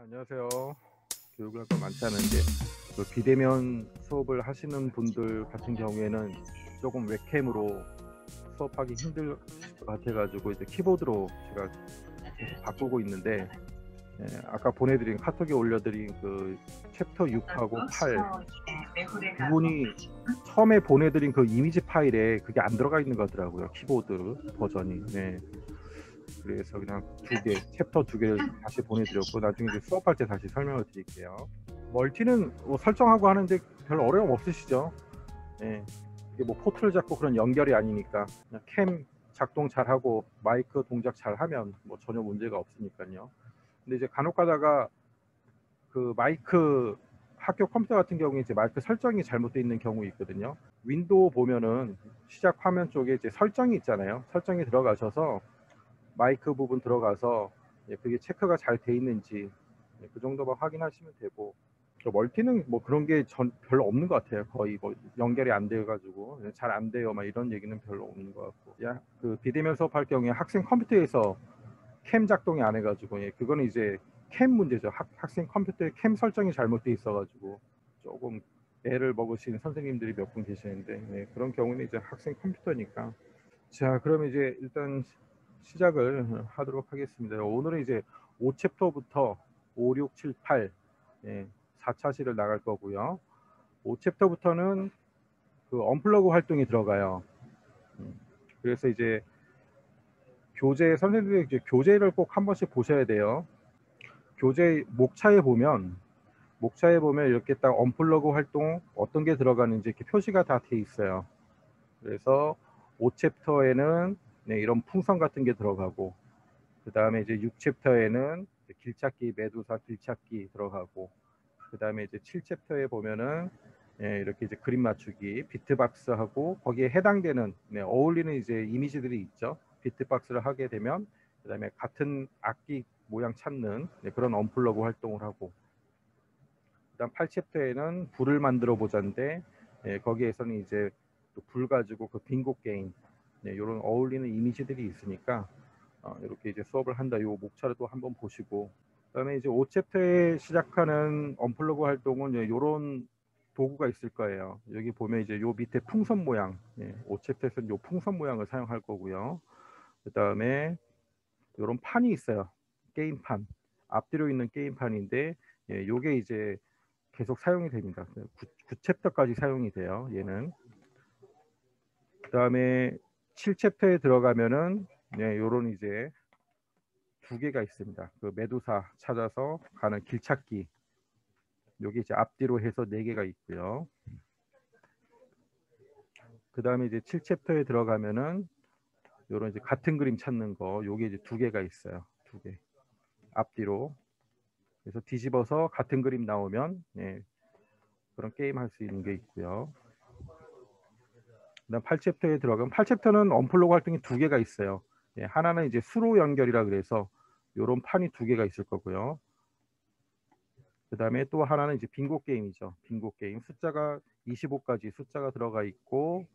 안녕하세요. 교육을 할 거 많지 않은데 그 비대면 수업을 하시는 분들 같은 경우에는 조금 웹캠으로 수업하기 힘들 것 같아가지고 이제 키보드로 제가 계속 바꾸고 있는데, 아까 보내드린 카톡에 올려드린 그 챕터 6하고 8 부분이 처음에 보내드린 그 이미지 파일에 그게 안 들어가 있는 것 같더라고요. 키보드 버전이. 네. 그래서 그냥 챕터 두 개를 다시 보내드렸고, 나중에 이제 수업할 때 다시 설명을 드릴게요. 멀티는 뭐 설정하고 하는데 별 어려움 없으시죠? 네. 이게 뭐 포트를 잡고 그런 연결이 아니니까 그냥 캠 작동 잘하고 마이크 동작 잘하면 뭐 전혀 문제가 없으니까요. 근데 이제 간혹 가다가 그 마이크 학교 컴퓨터 같은 경우에 이제 마이크 설정이 잘못되어 있는 경우 있거든요. 윈도우 보면은 시작 화면 쪽에 이제 설정이 있잖아요. 설정이 들어가셔서 마이크 부분 들어가서 그게 체크가 잘 돼 있는지 그 정도만 확인하시면 되고, 멀티는 뭐 그런 게 별로 없는 것 같아요. 거의 뭐 연결이 안 돼가지고 잘 안 돼요 막 이런 얘기는 별로 없는 것 같고, 그 비대면 수업할 경우에 학생 컴퓨터에서 캠 작동이 안 해가지고 그거는 이제 캠 문제죠. 학생 컴퓨터에 캠 설정이 잘못돼 있어가지고 조금 애를 먹으시는 선생님들이 몇 분 계시는데, 그런 경우는 이제 학생 컴퓨터니까. 자, 그러면 이제 일단 시작을 하도록 하겠습니다. 오늘은 이제 5챕터부터 5, 6, 7, 8 4차시를 나갈 거고요. 5챕터부터는 그 언플러그 활동이 들어가요. 그래서 이제 선생님들이 이제 교재를 꼭 한 번씩 보셔야 돼요. 교재 목차에 보면 이렇게 딱 언플러그 활동 어떤 게 들어가는지 이렇게 표시가 다 돼 있어요. 그래서 5챕터에는 이런 풍선 같은 게 들어가고, 그 다음에 이제 6챕터에는 길찾기, 매두사 길찾기 들어가고, 그 다음에 이제 7챕터에 보면은 이렇게 이제 그림 맞추기, 비트박스하고 거기에 해당되는 어울리는 이제 이미지들이 있죠. 비트박스를 하게 되면 그 다음에 같은 악기 모양 찾는 그런 언플러그 활동을 하고, 그다음 8챕터에는 불을 만들어 보자인데, 거기에서는 이제 또 불 가지고 그 빙고 게임, 이런 어울리는 이미지들이 있으니까 이렇게 이제 수업을 한다. 요 목차를 또 한번 보시고, 그다음에 이제 5챕터에 시작하는 언플러그 활동은 이런 도구가 있을 거예요. 여기 보면 이제 요 밑에 풍선 모양, 5챕터에서는 요 풍선 모양을 사용할 거고요. 그다음에 이런 판이 있어요. 게임판, 앞뒤로 있는 게임판인데, 요게 이제 계속 사용이 됩니다. 9챕터까지 사용이 돼요. 얘는. 그다음에 7챕터에 들어가면은 요런 이제 두 개가 있습니다. 그 메두사 찾아서 가는 길찾기. 여기 이제 앞뒤로 해서 네 개가 있고요. 그 다음에 이제 7챕터에 들어가면은 요런 이제 같은 그림 찾는 거, 요게 이제 두 개가 있어요. 두 개. 앞뒤로. 그래서 뒤집어서 같은 그림 나오면 그런 게임 할 수 있는 게 있고요. 그다음 8챕터에 들어가면 8챕터는 언플러그 활동이 두 개가 있어요. 하나는 이제 수로 연결이라 그래서 요런 판이 두 개가 있을 거고요. 그 다음에 또 하나는 이제 빙고 게임이죠. 빙고 게임. 숫자가 25까지 숫자가 들어가 있고,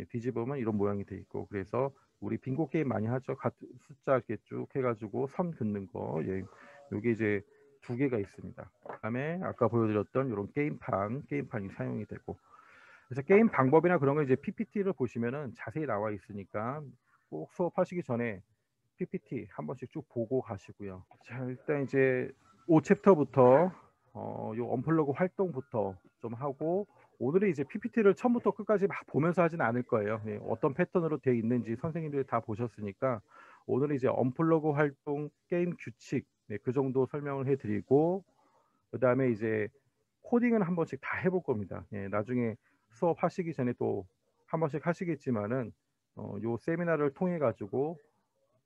뒤집으면 이런 모양이 돼 있고, 그래서 우리 빙고 게임 많이 하죠. 같은 숫자 이렇게 쭉 해가지고 선 긋는 거. 요게 이제 두 개가 있습니다. 그다음에 아까 보여드렸던 이런 게임판이 사용이 되고, 그래서 게임 방법이나 그런 거 이제 PPT를 보시면은 자세히 나와 있으니까 꼭 수업하시기 전에 PPT 한 번씩 쭉 보고 가시고요. 자, 일단 이제 5챕터부터 요 언플러그 활동부터 좀 하고, 오늘은 이제 PPT를 처음부터 끝까지 막 보면서 하진 않을 거예요. 어떤 패턴으로 되어 있는지 선생님들이 다 보셨으니까 오늘은 이제 언플러그 활동 게임 규칙 그 정도 설명을 해드리고, 그 다음에 이제 코딩은 한 번씩 다 해볼 겁니다. 나중에 수업 하시기 전에 또 한 번씩 하시겠지만은 요 세미나를 통해 가지고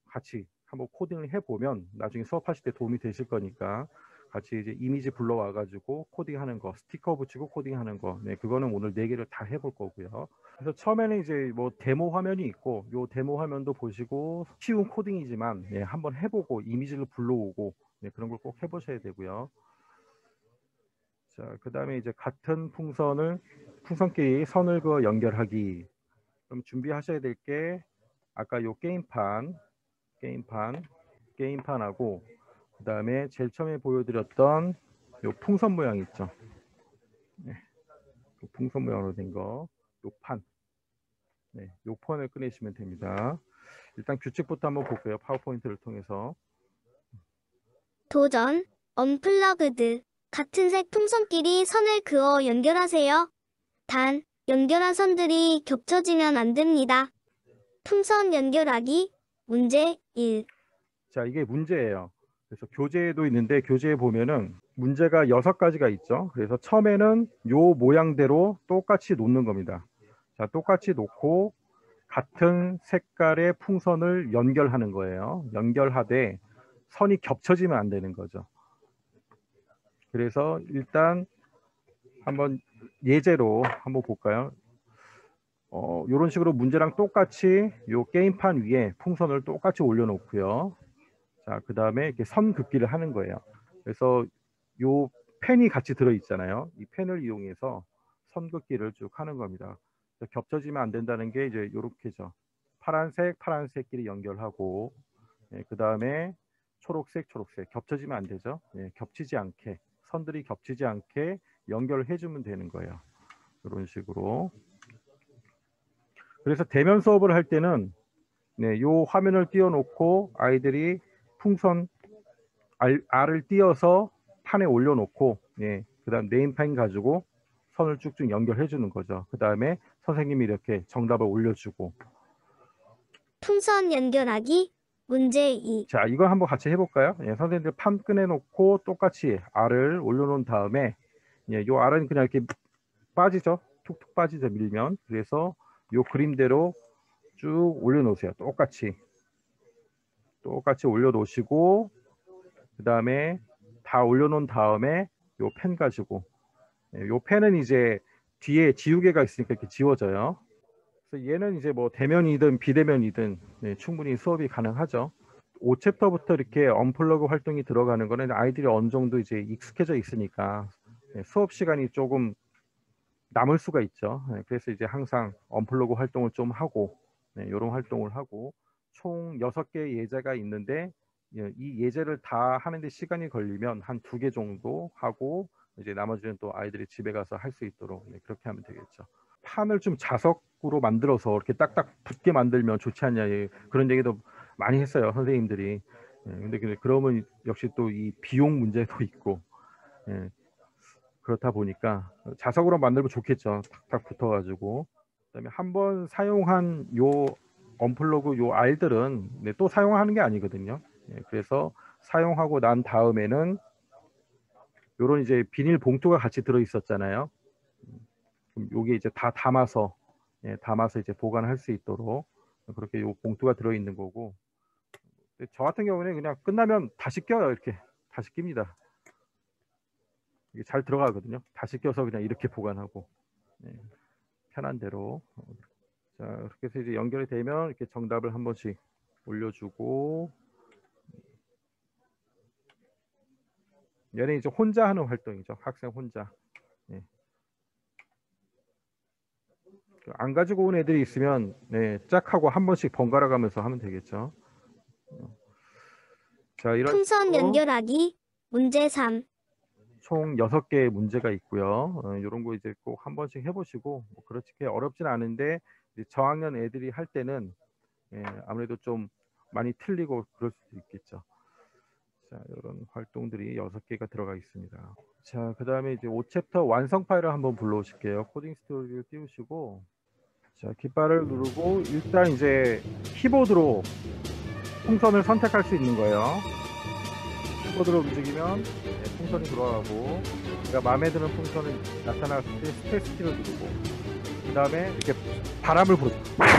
같이 한번 코딩을 해보면 나중에 수업하실 때 도움이 되실 거니까, 같이 이제 이미지 불러와 가지고 코딩하는 거, 스티커 붙이고 코딩하는 거, 그거는 오늘 네 개를 다 해볼 거고요. 그래서 처음에는 이제 뭐 데모 화면이 있고, 요 데모 화면도 보시고 쉬운 코딩이지만 한번 해보고 이미지를 불러오고 그런 걸 꼭 해보셔야 되고요. 자, 그 다음에 이제 같은 풍선끼리 선을 그어 연결하기. 그럼 준비하셔야 될 게 아까 요 게임판하고, 그 다음에 제일 처음에 보여드렸던 요 풍선 모양 있죠. 네, 요 풍선 모양으로 된 거, 요 판, 네, 요 판을 꺼내시면 됩니다. 일단 규칙부터 한번 볼게요. 파워포인트를 통해서. 도전, 언플러그드. 같은 색 풍선끼리 선을 그어 연결하세요. 단, 연결한 선들이 겹쳐지면 안 됩니다. 풍선 연결하기, 문제 1. 자, 이게 문제예요. 그래서 교재에도 있는데 교재에 보면은 문제가 6가지가 있죠. 그래서 처음에는 요 모양대로 똑같이 놓는 겁니다. 자, 똑같이 놓고 같은 색깔의 풍선을 연결하는 거예요. 연결하되 선이 겹쳐지면 안 되는 거죠. 그래서 일단 한번 예제로 한번 볼까요? 이런 식으로 문제랑 똑같이 요 게임판 위에 풍선을 똑같이 올려놓고요. 자, 그 다음에 이렇게 선 긋기를 하는 거예요. 그래서 요 펜이 같이 들어있잖아요. 이 펜을 이용해서 선 긋기를 쭉 하는 겁니다. 겹쳐지면 안 된다는 게 이제 요렇게죠. 파란색끼리 연결하고, 예, 그 다음에 초록색 겹쳐지면 안 되죠. 예, 겹치지 않게, 선들이 겹치지 않게 연결을 해주면 되는 거예요. 이런 식으로. 그래서 대면 수업을 할 때는 네, 요 화면을 띄워놓고 아이들이 풍선 알을 띄어서 판에 올려놓고, 예, 그 다음 네임펜 가지고 선을 쭉쭉 연결해 주는 거죠. 그 다음에 선생님이 이렇게 정답을 올려주고. 풍선 연결하기, 문제 2. 자, 이거 한번 같이 해볼까요? 예, 선생님들 판 꺼내놓고 똑같이 알을 올려놓은 다음에, 예, 요 알은 그냥 이렇게 빠지죠. 툭툭 빠지죠, 밀면. 그래서 요 그림대로 쭉 올려놓으세요. 똑같이 올려놓으시고, 그 다음에 다 올려놓은 다음에 요 펜 가지고, 요 펜은 이제 뒤에 지우개가 있으니까 이렇게 지워져요. 그래서 얘는 이제 뭐 대면이든 비대면이든, 네, 충분히 수업이 가능하죠. 5챕터부터 이렇게 언플러그 활동이 들어가는 거는 아이들이 어느 정도 이제 익숙해져 있으니까, 네, 수업 시간이 조금 남을 수가 있죠. 네, 그래서 이제 항상 언플러그 활동을 좀 하고, 네, 이런 활동을 하고, 총 6개의 예제가 있는데, 예, 이 예제를 다 하는데 시간이 걸리면 한 2개 정도 하고, 이제 나머지는 또 아이들이 집에 가서 할 수 있도록, 네, 그렇게 하면 되겠죠. 판을 좀 자석으로 만들어서 이렇게 딱딱 붙게 만들면 좋지 않냐, 그런 얘기도 많이 했어요, 선생님들이. 예, 근데 그러면 역시 또 이 비용 문제도 있고, 예, 그렇다 보니까 자석으로 만들면 좋겠죠. 탁탁 붙어가지고. 그다음에 한번 사용한 요 언플러그 요 알들은, 네, 또 사용하는 게 아니거든요. 예, 그래서 사용하고 난 다음에는 요런 이제 비닐 봉투가 같이 들어 있었잖아요. 그럼 요게 이제 다 담아서, 예, 담아서 이제 보관할 수 있도록 그렇게 요 봉투가 들어 있는 거고. 저 같은 경우는 그냥 끝나면 다시 껴요. 이렇게 다시 낍니다. 이게 잘 들어가거든요. 다시 껴서 그냥 이렇게 보관하고, 네, 편한 대로. 자, 그렇게 해서 이제 연결이 되면 이렇게 정답을 한 번씩 올려주고. 얘는 이제 혼자 하는 활동이죠. 학생 혼자. 네. 안 가지고 온 애들이 있으면, 네, 짝하고 한 번씩 번갈아 가면서 하면 되겠죠. 자, 이런 풍선 연결하기, 문제 3. 총 6개의 문제가 있고요. 이런 거 이제 꼭 한 번씩 해보시고, 뭐 그렇게 어렵진 않은데 이제 저학년 애들이 할 때는, 예, 아무래도 좀 많이 틀리고 그럴 수도 있겠죠. 자, 이런 활동들이 6개가 들어가 있습니다. 자, 그 다음에 이제 5챕터 완성 파일을 한번 불러오실게요. 코딩 스토리를 띄우시고, 자, 깃발을 누르고 일단 이제 키보드로 풍선을 선택할 수 있는 거예요. 키보드로 움직이면, 네, 풍선이 돌아가고, 내가 마음에 드는 풍선이 나타났을 때 스페이스 키를 누르고, 그 다음에 이렇게 바람을 부르죠.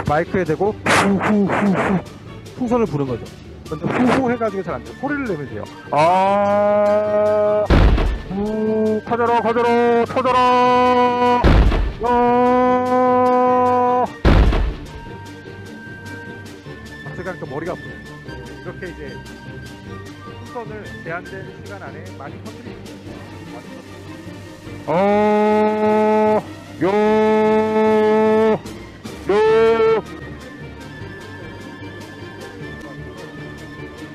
마이크에 대고 후후후후 풍선을 부는 거죠. 근데 후후 해가지고 잘 안 돼요. 소리를 내면 돼요. 터져라 갑자기 머리가 아프네. 이렇게 이제 풍선을 제한된 시간 안에 많이 터뜨리는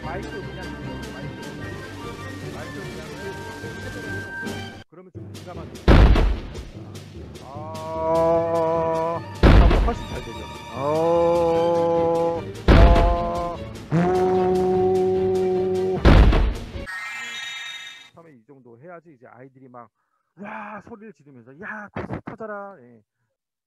마이크 그냥 마이크 처음에 이 정도 해야지 이제 아이들이 막 와 소리를 지르면서 야 코스 터져라. 예.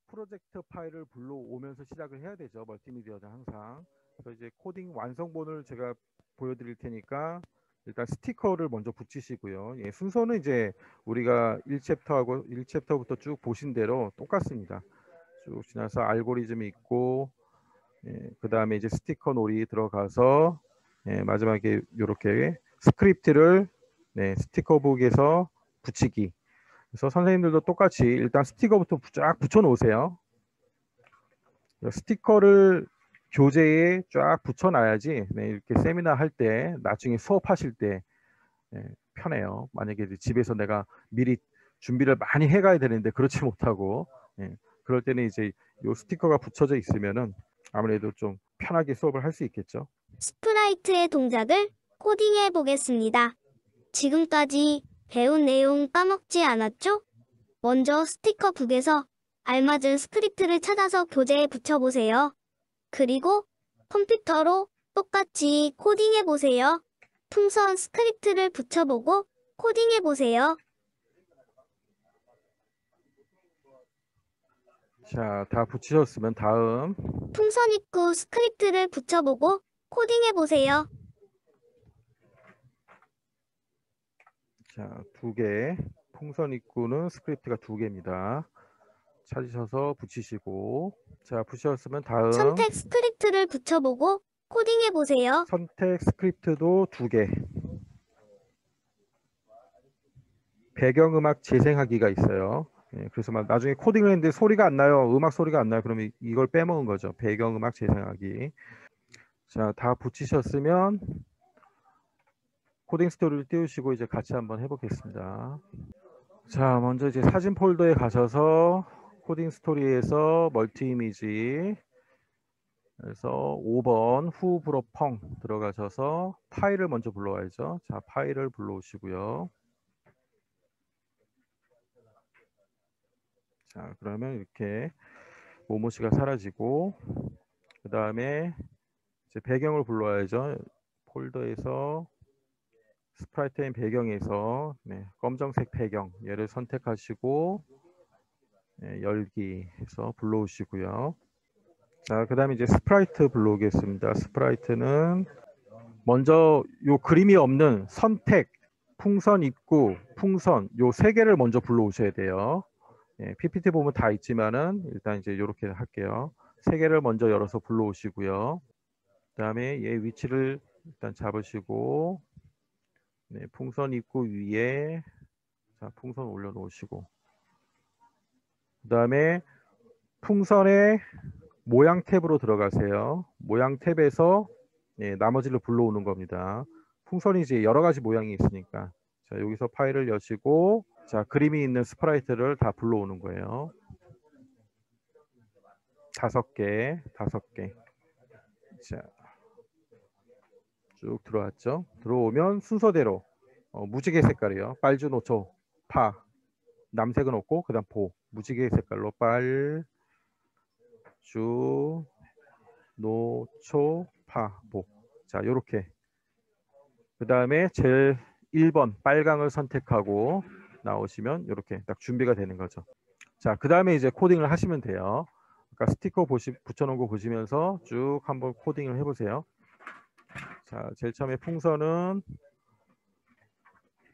프로젝트 파일을 불러오면서 시작을 해야 되죠. 멀티미디어는 항상. 그래서 이제 코딩 완성본을 제가 보여드릴 테니까 일단 스티커를 먼저 붙이시고요. 예, 순서는 이제 우리가 1챕터하고 1챕터부터 쭉 보신 대로 똑같습니다. 쭉 지나서 알고리즘이 있고, 예, 그 다음에 이제 스티커 놀이 들어가서, 예, 마지막에 이렇게 스크립트를, 네, 스티커북에서 붙이기. 그래서 선생님들도 똑같이 일단 스티커부터 쫙 붙여 놓으세요. 스티커를 교재에 쫙 붙여놔야지, 네, 이렇게 세미나 할 때 나중에 수업하실 때, 예, 편해요. 만약에 이제 집에서 내가 미리 준비를 많이 해가야 되는데 그렇지 못하고, 예, 그럴 때는 이제 요 스티커가 붙여져 있으면은 아무래도 좀 편하게 수업을 할 수 있겠죠. 스프라이트의 동작을 코딩해 보겠습니다. 지금까지 배운 내용 까먹지 않았죠? 먼저 스티커북에서 알맞은 스크립트를 찾아서 교재에 붙여보세요. 그리고 컴퓨터로 똑같이 코딩해보세요. 풍선 스크립트를 붙여보고 코딩해보세요. 자, 다 붙이셨으면 다음, 풍선 입구 스크립트를 붙여보고 코딩해보세요. 자, 두 개, 풍선 입구는 스크립트가 두 개입니다. 찾으셔서 붙이시고, 자, 붙이셨으면 다음, 선택 스크립트를 붙여보고 코딩해보세요. 선택 스크립트도 두 개, 배경음악 재생하기가 있어요. 예, 그래서 막 나중에 코딩을 했는데 소리가 안 나요. 음악 소리가 안 나요. 그러면 이걸 빼먹은 거죠. 배경음악 재생하기. 자, 다 붙이셨으면 코딩 스토리를 띄우시고 이제 같이 한번 해보겠습니다. 자, 먼저 이제 사진 폴더에 가셔서 코딩 스토리에서 멀티 이미지 그래서 5번 후 불어 펑 들어가셔서 파일을 먼저 불러와야죠. 자, 파일을 불러오시고요. 자, 그러면 이렇게 모모시가 사라지고 그 다음에 이제 배경을 불러와야죠. 폴더에서 스프라이트 앤 배경에서 네, 검정색 배경 얘를 선택하시고 네, 열기 해서 불러오시고요. 자, 그 다음에 이제 스프라이트 불러오겠습니다. 스프라이트는 먼저 요 그림이 없는 선택, 풍선 입구, 풍선 요 세 개를 먼저 불러오셔야 돼요. 예, PPT 보면 다 있지만은 일단 이제 이렇게 할게요. 세 개를 먼저 열어서 불러오시고요. 그다음에 얘 위치를 일단 잡으시고 네, 풍선 입구 위에 자, 풍선 올려놓으시고 그다음에 풍선의 모양 탭으로 들어가세요. 모양 탭에서 네, 나머지를 불러오는 겁니다. 풍선이 이제 여러 가지 모양이 있으니까 자, 여기서 파일을 여시고 자, 그림이 있는 스프라이트를 다 불러오는 거예요. 5개, 5개. 자, 쭉 들어왔죠. 들어오면 순서대로 무지개 색깔이요. 빨주, 노초, 파. 남색은 없고 그다음 보. 무지개 색깔로 빨, 주, 노초, 파, 보. 자, 요렇게. 그다음에 제일 1번 빨강을 선택하고 나오시면 이렇게 딱 준비가 되는 거죠. 자, 그다음에 이제 코딩을 하시면 돼요. 아까 스티커 붙여놓은 거 보시면서 쭉 한번 코딩을 해보세요. 자, 제일 처음에 풍선은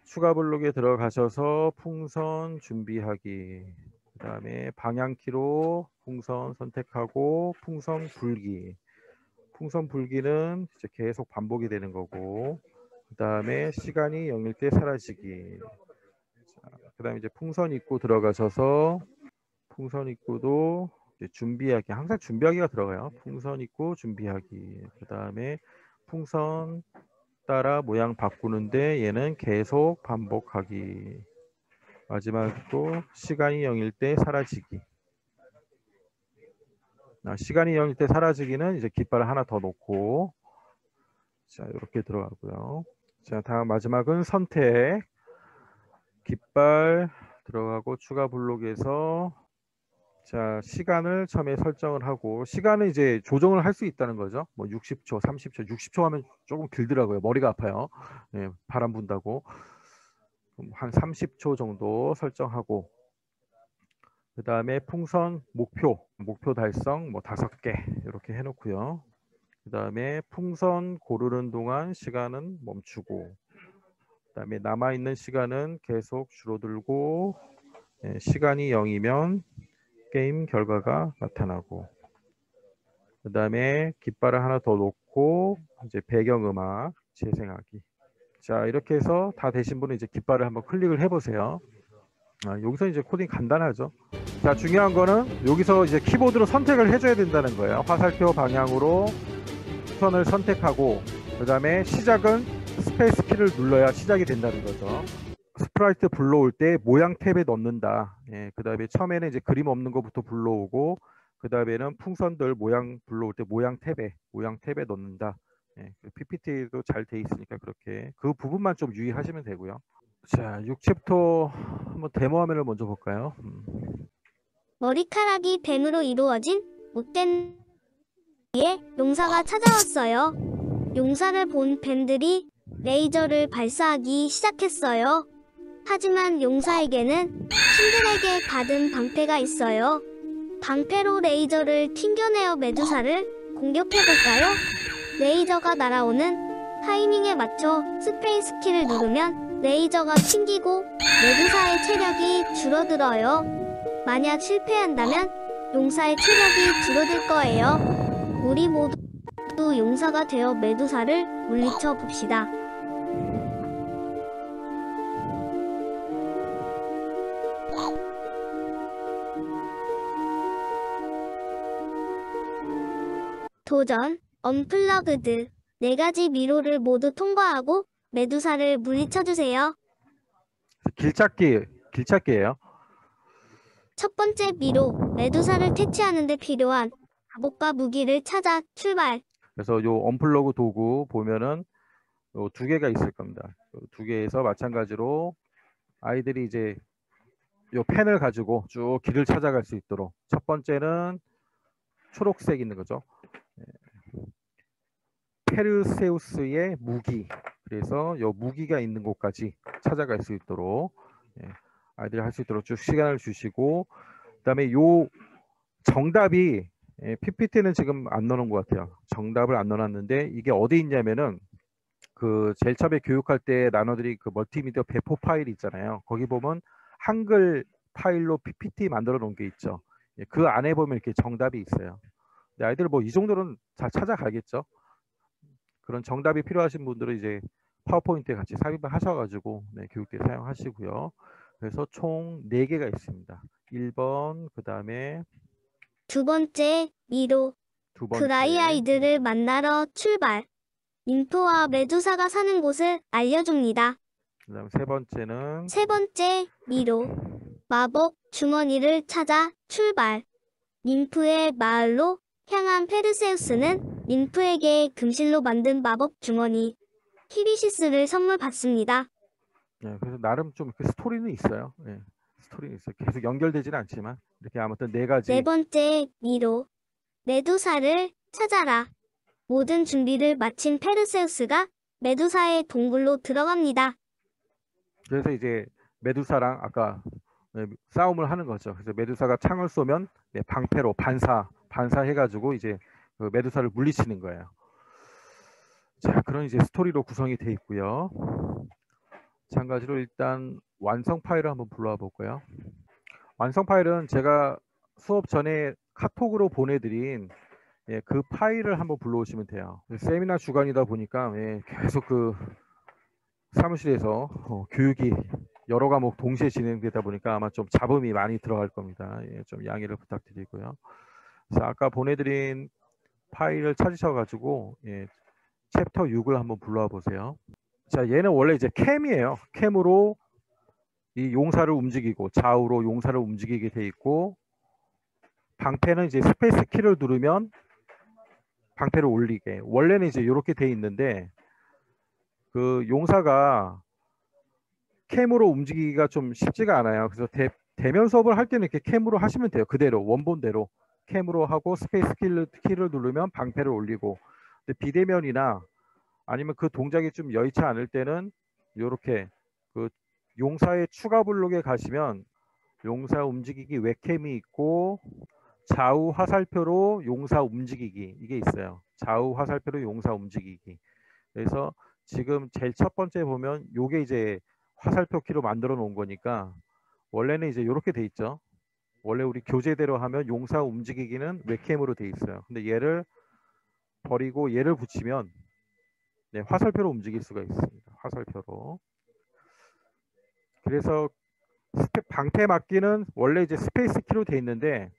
추가 블록에 들어가셔서 풍선 준비하기. 그 다음에 방향키로 풍선 선택하고 풍선 불기. 풍선 불기는 이제 계속 반복이 되는 거고. 그 다음에 시간이 0일 때 사라지기. 그 다음에 이제 풍선 입구 들어가셔서 풍선 입구도 이제 준비하기. 항상 준비하기가 들어가요. 풍선 입구 준비하기. 그 다음에 풍선 따라 모양 바꾸는데 얘는 계속 반복하기. 마지막으로 시간이 0일 때 사라지기. 시간이 0일 때 사라지기는 이제 깃발을 하나 더 놓고 자 이렇게 들어가고요. 자 다음 마지막은 선택 깃발 들어가고 추가 블록에서 자 시간을 처음에 설정을 하고 시간은 이제 조정을 할 수 있다는 거죠. 뭐 60초, 30초, 60초 하면 조금 길더라고요. 머리가 아파요. 네, 바람 분다고. 한 30초 정도 설정하고, 그 다음에 풍선 목표 달성 뭐 5개 이렇게 해놓고요. 그 다음에 풍선 고르는 동안 시간은 멈추고, 그 다음에 남아있는 시간은 계속 줄어들고, 시간이 0이면 게임 결과가 나타나고, 그 다음에 깃발을 하나 더 놓고 이제 배경음악 재생하기. 자, 이렇게 해서 다 되신 분은 이제 깃발을 한번 클릭을 해보세요. 여기서 이제 코딩 간단하죠. 자, 중요한 거는 여기서 이제 키보드로 선택을 해줘야 된다는 거예요. 화살표 방향으로 선을 선택하고, 그 다음에 시작은 스페이스 키를 눌러야 시작이 된다는 거죠. 스프라이트 불러올 때 모양 탭에 넣는다. 그 다음에 처음에는 이제 그림 없는 것부터 불러오고, 그 다음에는 풍선들 모양 불러올 때 모양 탭에 넣는다. PPT도 잘 돼 있으니까 그렇게 그 부분만 좀 유의하시면 되고요. 자, 6챕터 한번 데모 화면을 먼저 볼까요? 머리카락이 뱀으로 이루어진 못된 에 용사가 찾아왔어요. 용사를 본 뱀들이 레이저를 발사하기 시작했어요. 하지만 용사에게는 신들에게 받은 방패가 있어요. 방패로 레이저를 튕겨내어 메두사를 공격해볼까요? 레이저가 날아오는 타이밍에 맞춰 스페이스 키를 누르면 레이저가 튕기고 메두사의 체력이 줄어들어요. 만약 실패한다면 용사의 체력이 줄어들 거예요. 우리 모두 용사가 되어 메두사를 물리쳐 봅시다. 도전, 언플러그드. 4가지 미로를 모두 통과하고 메두사를 물리쳐주세요. 길찾기예요. 첫 번째 미로, 메두사를 퇴치하는 데 필요한 갑옷과 무기를 찾아 출발. 그래서 요 언플러그 도구 보면은 요 2개가 있을 겁니다. 2개에서 마찬가지로 아이들이 이제 요 펜을 가지고 쭉 길을 찾아갈 수 있도록, 첫 번째는 초록색 있는 거죠. 페르세우스의 무기. 그래서 요 무기가 있는 곳까지 찾아갈 수 있도록 아이들이 할 수 있도록 쭉 시간을 주시고, 그다음에 요 정답이 PPT는 지금 안 넣어놓은 것 같아요. 정답을 안 넣어놨는데 이게 어디 있냐면은 그 제일 처음에 교육할 때 나눠드린 그 멀티미디어 배포 파일 있잖아요. 거기 보면 한글 파일로 PPT 만들어 놓은 게 있죠. 그 안에 보면 이렇게 정답이 있어요. 근데 아이들 뭐 이 정도는 잘 찾아가겠죠. 그런 정답이 필요하신 분들은 이제 파워포인트에 같이 삽입을 하셔가지고 교육 때 사용하시고요. 그래서 총 4개가 있습니다. 1번, 그 다음에 두 번째 미로, 두 번째, 그라이 아이들을 만나러 출발. ним프와 메두사가 사는 곳을 알려줍니다. 그 다음 세 번째는 세 번째 미로, 마법 주머니를 찾아 출발. ним프의 마을로 향한 페르세우스는 ним프에게 금실로 만든 마법 주머니 히비시스를 선물 받습니다. 그래서 나름 좀 스토리는 있어요. 스토리는 있어요. 계속 연결되지는 않지만 이렇게 아무튼 4가지. 네 번째 미로, 메두사를 찾아라. 모든 준비를 마친 페르세우스가 메두사의 동굴로 들어갑니다. 그래서 이제 메두사랑 아까 싸움을 하는 거죠. 그래서 메두사가 창을 쏘면 방패로 반사해가지고 이제 그 메두사를 물리치는 거예요. 자, 그런 이제 스토리로 구성이 돼 있고요. 마찬가지로 일단 완성 파일을 한번 불러와 볼까요? 완성 파일은 제가 수업 전에 카톡으로 보내드린 그 파일을 한번 불러오시면 돼요. 세미나 주간이다 보니까 계속 그 사무실에서 교육이 여러 과목 동시에 진행되다 보니까 아마 좀 잡음이 많이 들어갈 겁니다. 좀 양해를 부탁드리고요. 자, 아까 보내드린 파일을 찾으셔가지고 챕터 6을 한번 불러와 보세요. 자, 얘는 원래 이제 캠이에요. 캠으로 이 용사를 움직이고 좌우로 용사를 움직이게 돼 있고, 방패는 이제 스페이스 키를 누르면 방패를 올리게. 원래는 이제 이렇게 돼 있는데 그 용사가 캠으로 움직이기가 좀 쉽지가 않아요. 그래서 대면 수업을 할 때는 이렇게 캠으로 하시면 돼요. 그대로 원본대로 캠으로 하고 스페이스 키를 누르면 방패를 올리고, 근데 비대면이나 아니면 그 동작이 좀 여의치 않을 때는 이렇게 그 용사의 추가 블록에 가시면 용사 움직이기 웹캠이 있고 좌우 화살표로 용사 움직이기 이게 있어요. 좌우 화살표로 용사 움직이기. 그래서 지금 제일 첫 번째 보면 요게 이제 화살표 키로 만들어 놓은 거니까 원래는 이제 이렇게 돼 있죠. 원래 우리 교재대로 하면 용사 움직이기는 웹캠으로 돼 있어요. 근데 얘를 버리고 얘를 붙이면 네, 화살표로 움직일 수가 있습니다. 화살표로. 그래서 방패 막기는 원래 이제 스페이스 키로 돼 있는데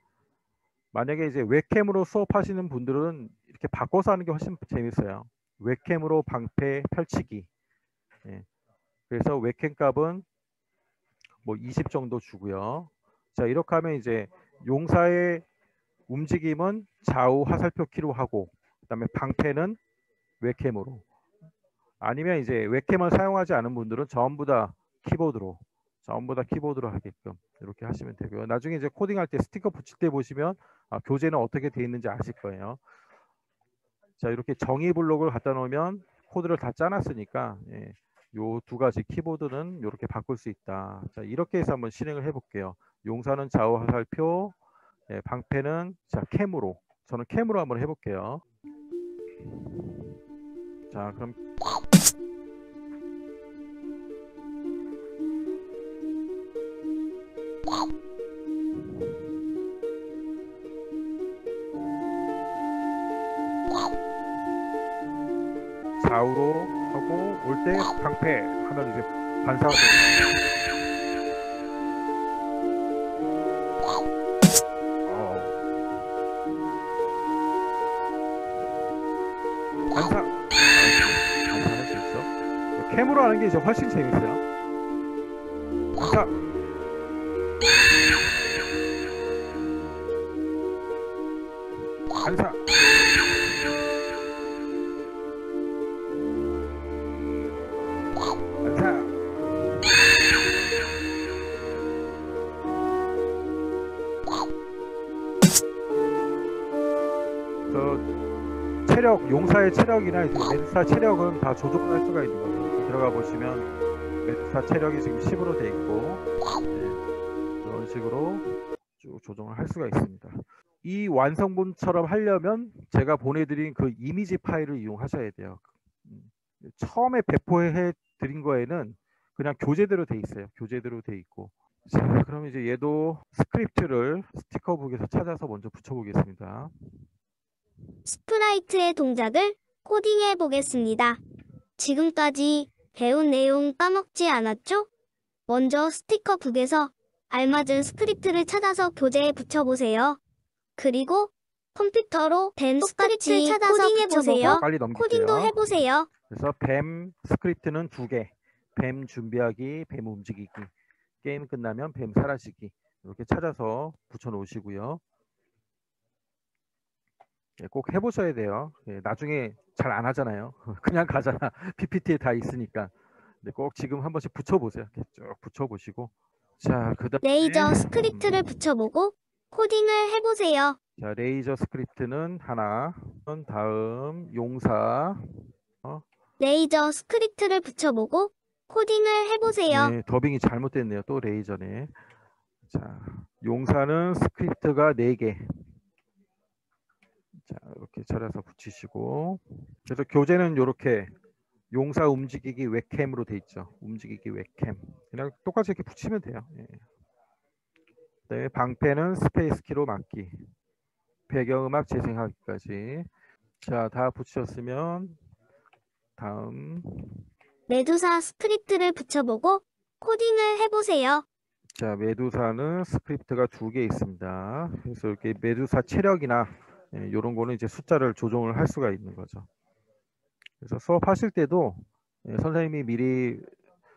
만약에 이제 웹캠으로 수업하시는 분들은 이렇게 바꿔서 하는 게 훨씬 재밌어요. 웹캠으로 방패 펼치기. 예. 그래서 웹캠 값은 뭐 20 정도 주고요. 자, 이렇게 하면 이제 용사의 움직임은 좌우 화살표 키로 하고 그다음에 방패는 웹캠으로. 아니면 이제 웹캠을 사용하지 않은 분들은 전부 다 키보드로 하게끔 이렇게 하시면 되고요. 나중에 이제 코딩할 때 스티커 붙일 때 보시면 교재는 어떻게 돼 있는지 아실 거예요. 자, 이렇게 정의 블록을 갖다 놓으면 코드를 다 짜놨으니까 예, 요 두 가지 키보드는 이렇게 바꿀 수 있다. 자, 이렇게 해서 한번 실행을 해볼게요. 용사는 좌우 화살표, 예, 방패는 자 캠으로. 저는 캠으로 한번 해볼게요. 자, 그럼 좌우로 하고 올 때 방패 하면 이제 반사가 됩니다. 반사할 수 있어. 캠으로 하는 게 이제 훨씬 재밌어요. 반사. 반사. 반사. 체력, 용사의 체력이나 메두사 체력은 다 조정할 수가 있는 거죠. 들어가 보시면 메두사 체력이 지금 10으로 돼 있고 네, 이런 식으로 쭉 조정을 할 수가 있습니다. 이 완성본처럼 하려면 제가 보내드린 그 이미지 파일을 이용하셔야 돼요. 처음에 배포해 드린 거에는 그냥 교재대로 돼 있어요. 교재대로 돼 있고. 자, 그럼 이제 얘도 스크립트를 스티커북에서 찾아서 먼저 붙여보겠습니다. 스프라이트의 동작을 코딩해 보겠습니다. 지금까지 배운 내용 까먹지 않았죠? 먼저 스티커북에서 알맞은 스크립트를 찾아서 교재에 붙여보세요. 그리고 컴퓨터로 뱀 스크립트 찾아서 코딩해보세요. 빨리 넘길게요. 코딩도 해보세요. 그래서 뱀 스크립트는 2개. 뱀 준비하기, 뱀 움직이기. 게임 끝나면 뱀 사라지기. 이렇게 찾아서 붙여 놓으시고요. 예, 꼭 해보셔야 돼요. 예, 나중에 잘 안 하잖아요. 그냥 가잖아. PPT에 다 있으니까. 근데 꼭 지금 한 번씩 붙여보세요. 이렇게 쭉 붙여보시고. 자, 그다음에 레이저 스크립트를 붙여보고 코딩을 해보세요. 자, 레이저 스크립트는 하나. 다음 용사. 레이저 스크립트를 붙여보고 코딩을 해보세요. 네, 더빙이 잘못됐네요. 또 레이저네. 자, 용사는 스크립트가 4개. 자, 이렇게 찾아서 붙이시고. 그래서 교재는 이렇게 용사 움직이기 웹캠으로 돼 있죠. 움직이기 웹캠. 그냥 똑같이 이렇게 붙이면 돼요. 예. 그다음에 방패는 스페이스 키로 막기. 배경음악 재생하기까지. 자, 다 붙이셨으면 다음 메두사 스크립트를 붙여보고 코딩을 해보세요. 자, 메두사는 스크립트가 2개 있습니다. 그래서 이렇게 메두사 체력이나 이런 거는 이제 숫자를 조정을 할 수가 있는 거죠. 그래서 수업하실 때도 선생님이 미리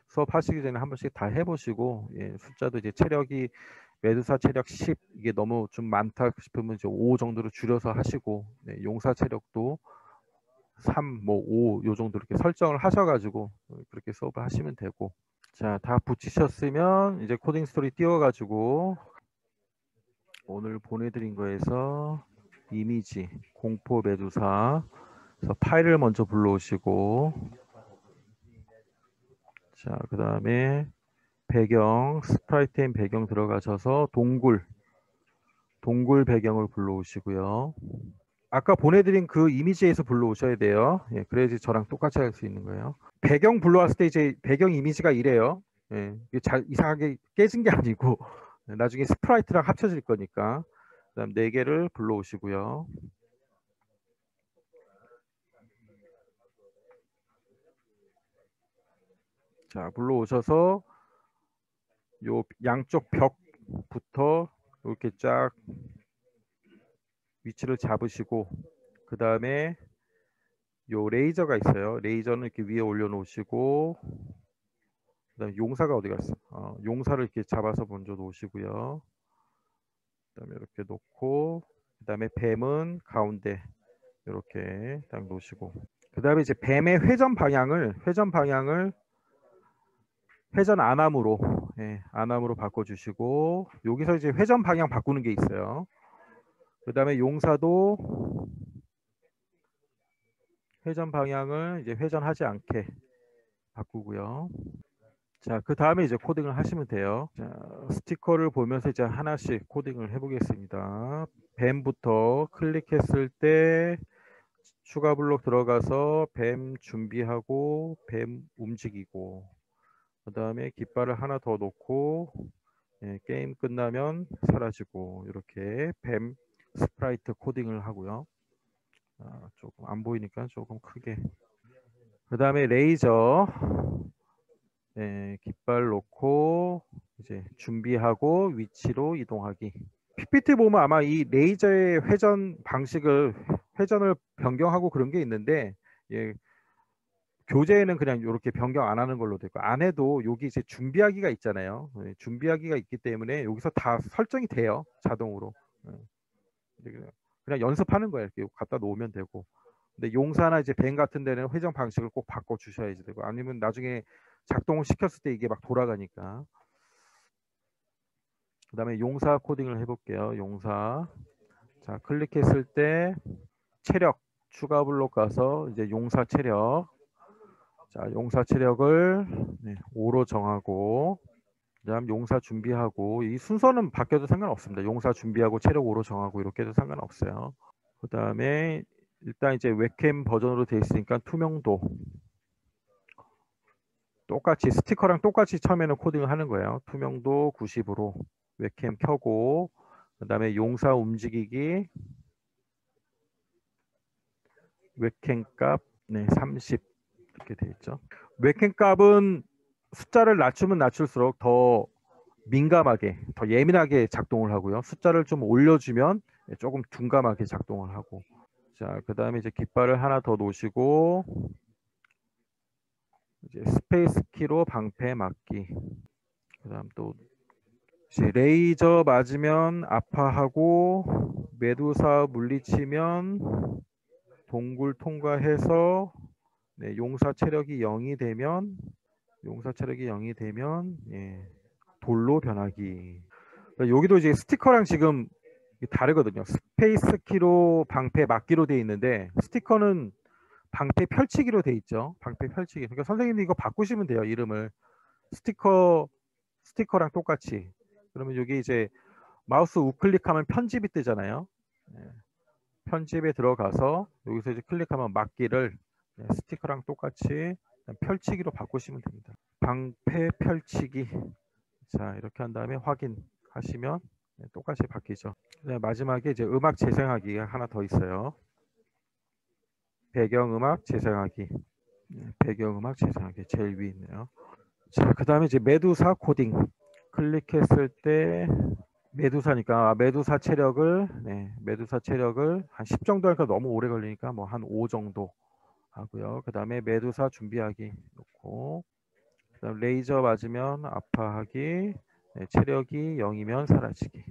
수업하시기 전에 한 번씩 다 해보시고 숫자도 이제 체력이 메두사 체력 10 이게 너무 좀 많다 싶으면 이제 5 정도로 줄여서 하시고 용사 체력도 3, 뭐 5 요 정도 이렇게 설정을 하셔가지고 그렇게 수업을 하시면 되고. 자, 다 붙이셨으면 이제 코딩 스토리 띄워가지고 오늘 보내드린 거에서 이미지 공포 메두사 그래서 파일을 먼저 불러오시고 자, 그 다음에 배경, 스프라이트인 배경 들어가셔서 동굴 배경을 불러오시고요. 아까 보내드린 그 이미지에서 불러오셔야 돼요. 예, 그래야지 저랑 똑같이 할 수 있는 거예요. 배경 불러왔을 때 이제 배경 이미지가 이래요. 예, 이게 이상하게 깨진 게 아니고 나중에 스프라이트랑 합쳐질 거니까. 그다음 4개를 불러오시고요. 자, 불러오셔서 요 양쪽 벽부터 이렇게 쫙 위치를 잡으시고, 그 다음에 요 레이저가 있어요. 레이저는 이렇게 위에 올려놓으시고, 그다음에 용사가 어디 갔어? 용사를 이렇게 잡아서 먼저 놓으시고요. 그다음에 이렇게 놓고, 그다음에 뱀은 가운데 이렇게 딱 놓으시고, 그다음에 이제 뱀의 회전 안암으로, 예, 안암으로 바꿔주시고, 여기서 이제 회전 방향 바꾸는 게 있어요. 그다음에 용사도 회전 방향을 이제 회전하지 않게 바꾸고요. 자, 그 다음에 이제 코딩을 하시면 돼요. 자, 스티커를 보면서 이제 하나씩 코딩을 해보겠습니다. 뱀부터 클릭했을 때 추가 블록 들어가서 뱀 준비하고 뱀 움직이고, 그 다음에 깃발을 하나 더 놓고, 예, 게임 끝나면 사라지고, 이렇게 뱀 스프라이트 코딩을 하고요. 조금 안 보이니까 조금 크게. 그 다음에 레이저, 예, 깃발 놓고 이제 준비하고 위치로 이동하기. PPT 보면 아마 이 레이저의 회전을 변경하고 그런 게 있는데, 예, 교재에는 그냥 이렇게 변경 안 하는 걸로 되고, 안 해도 여기 이제 준비하기가 있잖아요. 예, 준비하기가 있기 때문에 여기서 다 설정이 돼요, 자동으로. 예, 그냥 연습하는 거예요. 이렇게 갖다 놓으면 되고. 근데 용사나 이제 뱅 같은 데는 회전 방식을 꼭 바꿔 주셔야지 되고, 아니면 나중에 작동을 시켰을 때 이게 막 돌아가니까. 그다음에 용사 코딩을 해볼게요. 용사. 자, 클릭했을 때 체력 추가 블록 가서 이제 용사 체력. 자, 용사 체력을 5로 정하고, 그다음 용사 준비하고, 이 순서는 바뀌어도 상관없습니다. 용사 준비하고 체력 5로 정하고 이렇게 해도 상관없어요. 그다음에 일단 이제 웹캠 버전으로 되어 있으니까 투명도 똑같이 스티커랑 똑같이 처음에는 코딩을 하는 거예요. 투명도 90으로 웹캠 켜고, 그다음에 용사 움직이기 웹캠 값 30 이렇게 돼 있죠. 웹캠 값은 숫자를 낮추면 낮출수록 더 민감하게, 더 예민하게 작동을 하고요. 숫자를 좀 올려주면 조금 둔감하게 작동을 하고. 자, 그 다음에 이제 깃발을 하나 더 놓으시고, 이제 스페이스 키로 방패 막기. 그 다음 또 이제 레이저 맞으면 아파하고, 메두사 물리치면 동굴 통과해서 용사 체력이 0이 되면 예, 돌로 변하기. 여기도 이제 스티커랑 지금 다르거든요. 스페이스 키로 방패 막기로 돼 있는데, 스티커는 방패 펼치기로 돼 있죠. 방패 펼치기. 그러니까 선생님이 이거 바꾸시면 돼요. 이름을 스티커랑 똑같이. 그러면 여기 이제 마우스 우클릭하면 편집이 뜨잖아요. 예, 편집에 들어가서 여기서 이제 클릭하면 막기를 스티커랑 똑같이 펼치기로 바꾸시면 됩니다. 방패 펼치기. 자, 이렇게 한 다음에 확인하시면 똑같이 바뀌죠. 마지막에 이제 음악 재생하기가 하나 더 있어요. 배경음악 재생하기. 배경음악 재생하기 제일 위에 있네요. 자, 그 다음에 이제 메두사 코딩. 클릭했을 때 메두사니까 메두사 체력을 한 10 정도 하니까 너무 오래 걸리니까 뭐 한 5 정도 하고요. 그 다음에 메두사 준비하기 놓고, 그다음 레이저 맞으면 아파하기, 체력이 0이면 사라지기.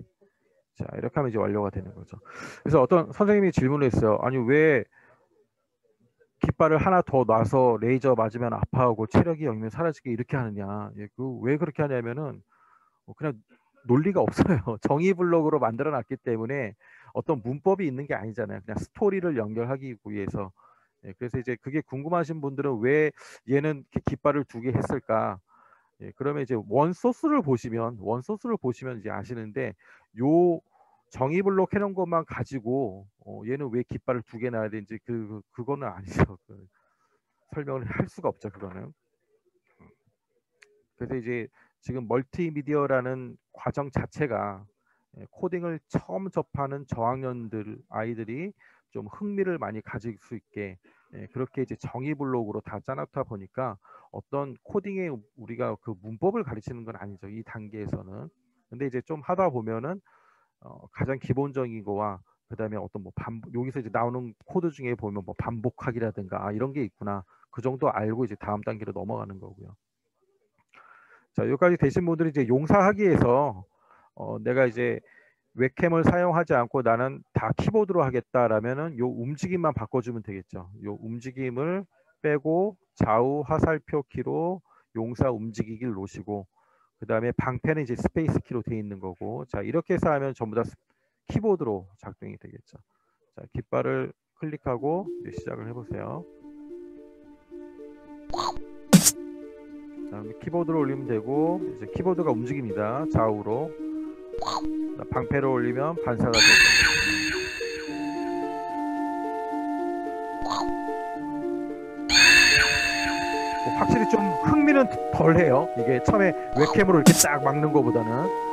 자, 이렇게 하면 이제 완료가 되는 거죠. 그래서 어떤 선생님이 질문을 했어요. 아니 왜 깃발을 하나 더 놔서 레이저 맞으면 아파하고 체력이 0이면 사라지기 이렇게 하느냐. 예, 왜 그렇게 하냐면은 그냥 논리가 없어요. 정의 블록으로 만들어 놨기 때문에 어떤 문법이 있는 게 아니잖아요. 그냥 스토리를 연결하기 위해서. 예, 그래서 이제 그게 궁금하신 분들은 왜 얘는 깃발을 2개 했을까? 예, 그러면 이제 원소스를 보시면 이제 아시는데 요 정의 블록 해놓은 것만 가지고 얘는 왜 깃발을 두 개 놔야 되는지 그거는 아니죠. 설명을 할 수가 없죠, 그거는. 그래서 이제 지금 멀티미디어라는 과정 자체가 코딩을 처음 접하는 저학년들 아이들이 좀 흥미를 많이 가질 수 있게 그렇게 이제 정의 블록으로 다 짜놓다 보니까 어떤 코딩에 우리가 그 문법을 가르치는 건 아니죠, 이 단계에서는. 근데 이제 좀 하다 보면은 가장 기본적인 거와 그다음에 어떤 뭐 반복, 여기서 이제 나오는 코드 중에 보면 뭐 반복하기라든가 이런 게 있구나, 그 정도 알고 이제 다음 단계로 넘어가는 거고요. 자, 여기까지 되신 분들이 이제 용사하기에서 내가 이제 웹캠을 사용하지 않고 나는 다 키보드로 하겠다라면은 요 움직임만 바꿔주면 되겠죠. 요 움직임을 빼고 좌우 화살표 키로 용사 움직이기를 놓으시고, 그 다음에 방패는 이제 스페이스 키로 되어 있는 거고, 자 이렇게 해서 하면 전부 다 키보드로 작동이 되겠죠. 자, 깃발을 클릭하고 이제 시작을 해보세요. 다음에 키보드로 올리면 되고, 이제 키보드가 움직입니다. 좌우로. 방패를 올리면 반사가 되고. 확실히 좀 흥미는 덜해요. 이게 처음에 웹캠으로 이렇게 딱 막는 것보다는.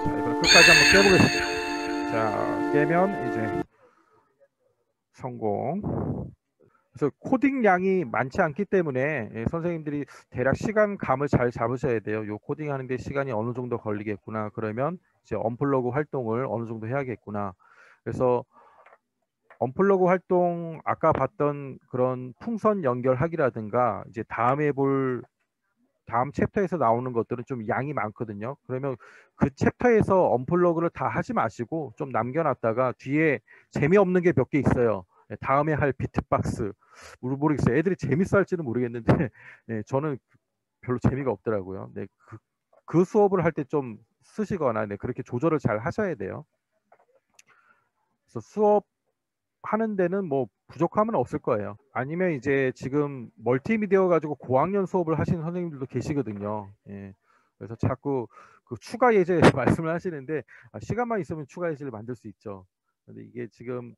자, 이걸 끝까지 한번 깨보겠습니다. 자, 깨면 이제 성공. 그래서 코딩 양이 많지 않기 때문에 선생님들이 대략 시간감을 잘 잡으셔야 돼요. 요 코딩 하는데 시간이 어느 정도 걸리겠구나. 그러면 이제 언플러그 활동을 어느 정도 해야겠구나. 그래서 언플러그 활동, 아까 봤던 그런 풍선 연결하기라든가 이제 다음 챕터에서 나오는 것들은 좀 양이 많거든요. 그러면 그 챕터에서 언플러그를 다 하지 마시고 좀 남겨놨다가 뒤에 재미없는 게 몇 개 있어요. 다음에 할 비트박스, 모르겠어요. 애들이 재밌어 할지는 모르겠는데 네, 저는 별로 재미가 없더라고요. 네, 그 수업을 할 때 좀 쓰시거나 네, 그렇게 조절을 잘 하셔야 돼요. 그래서 수업 하는 데는 뭐 부족함은 없을 거예요. 아니면 이제 지금 멀티미디어 가지고 고학년 수업을 하시는 선생님들도 계시거든요. 예. 그래서 자꾸 그 추가 예제 말씀을 하시는데 시간만 있으면 추가 예제를 만들 수 있죠. 근데 이게 지금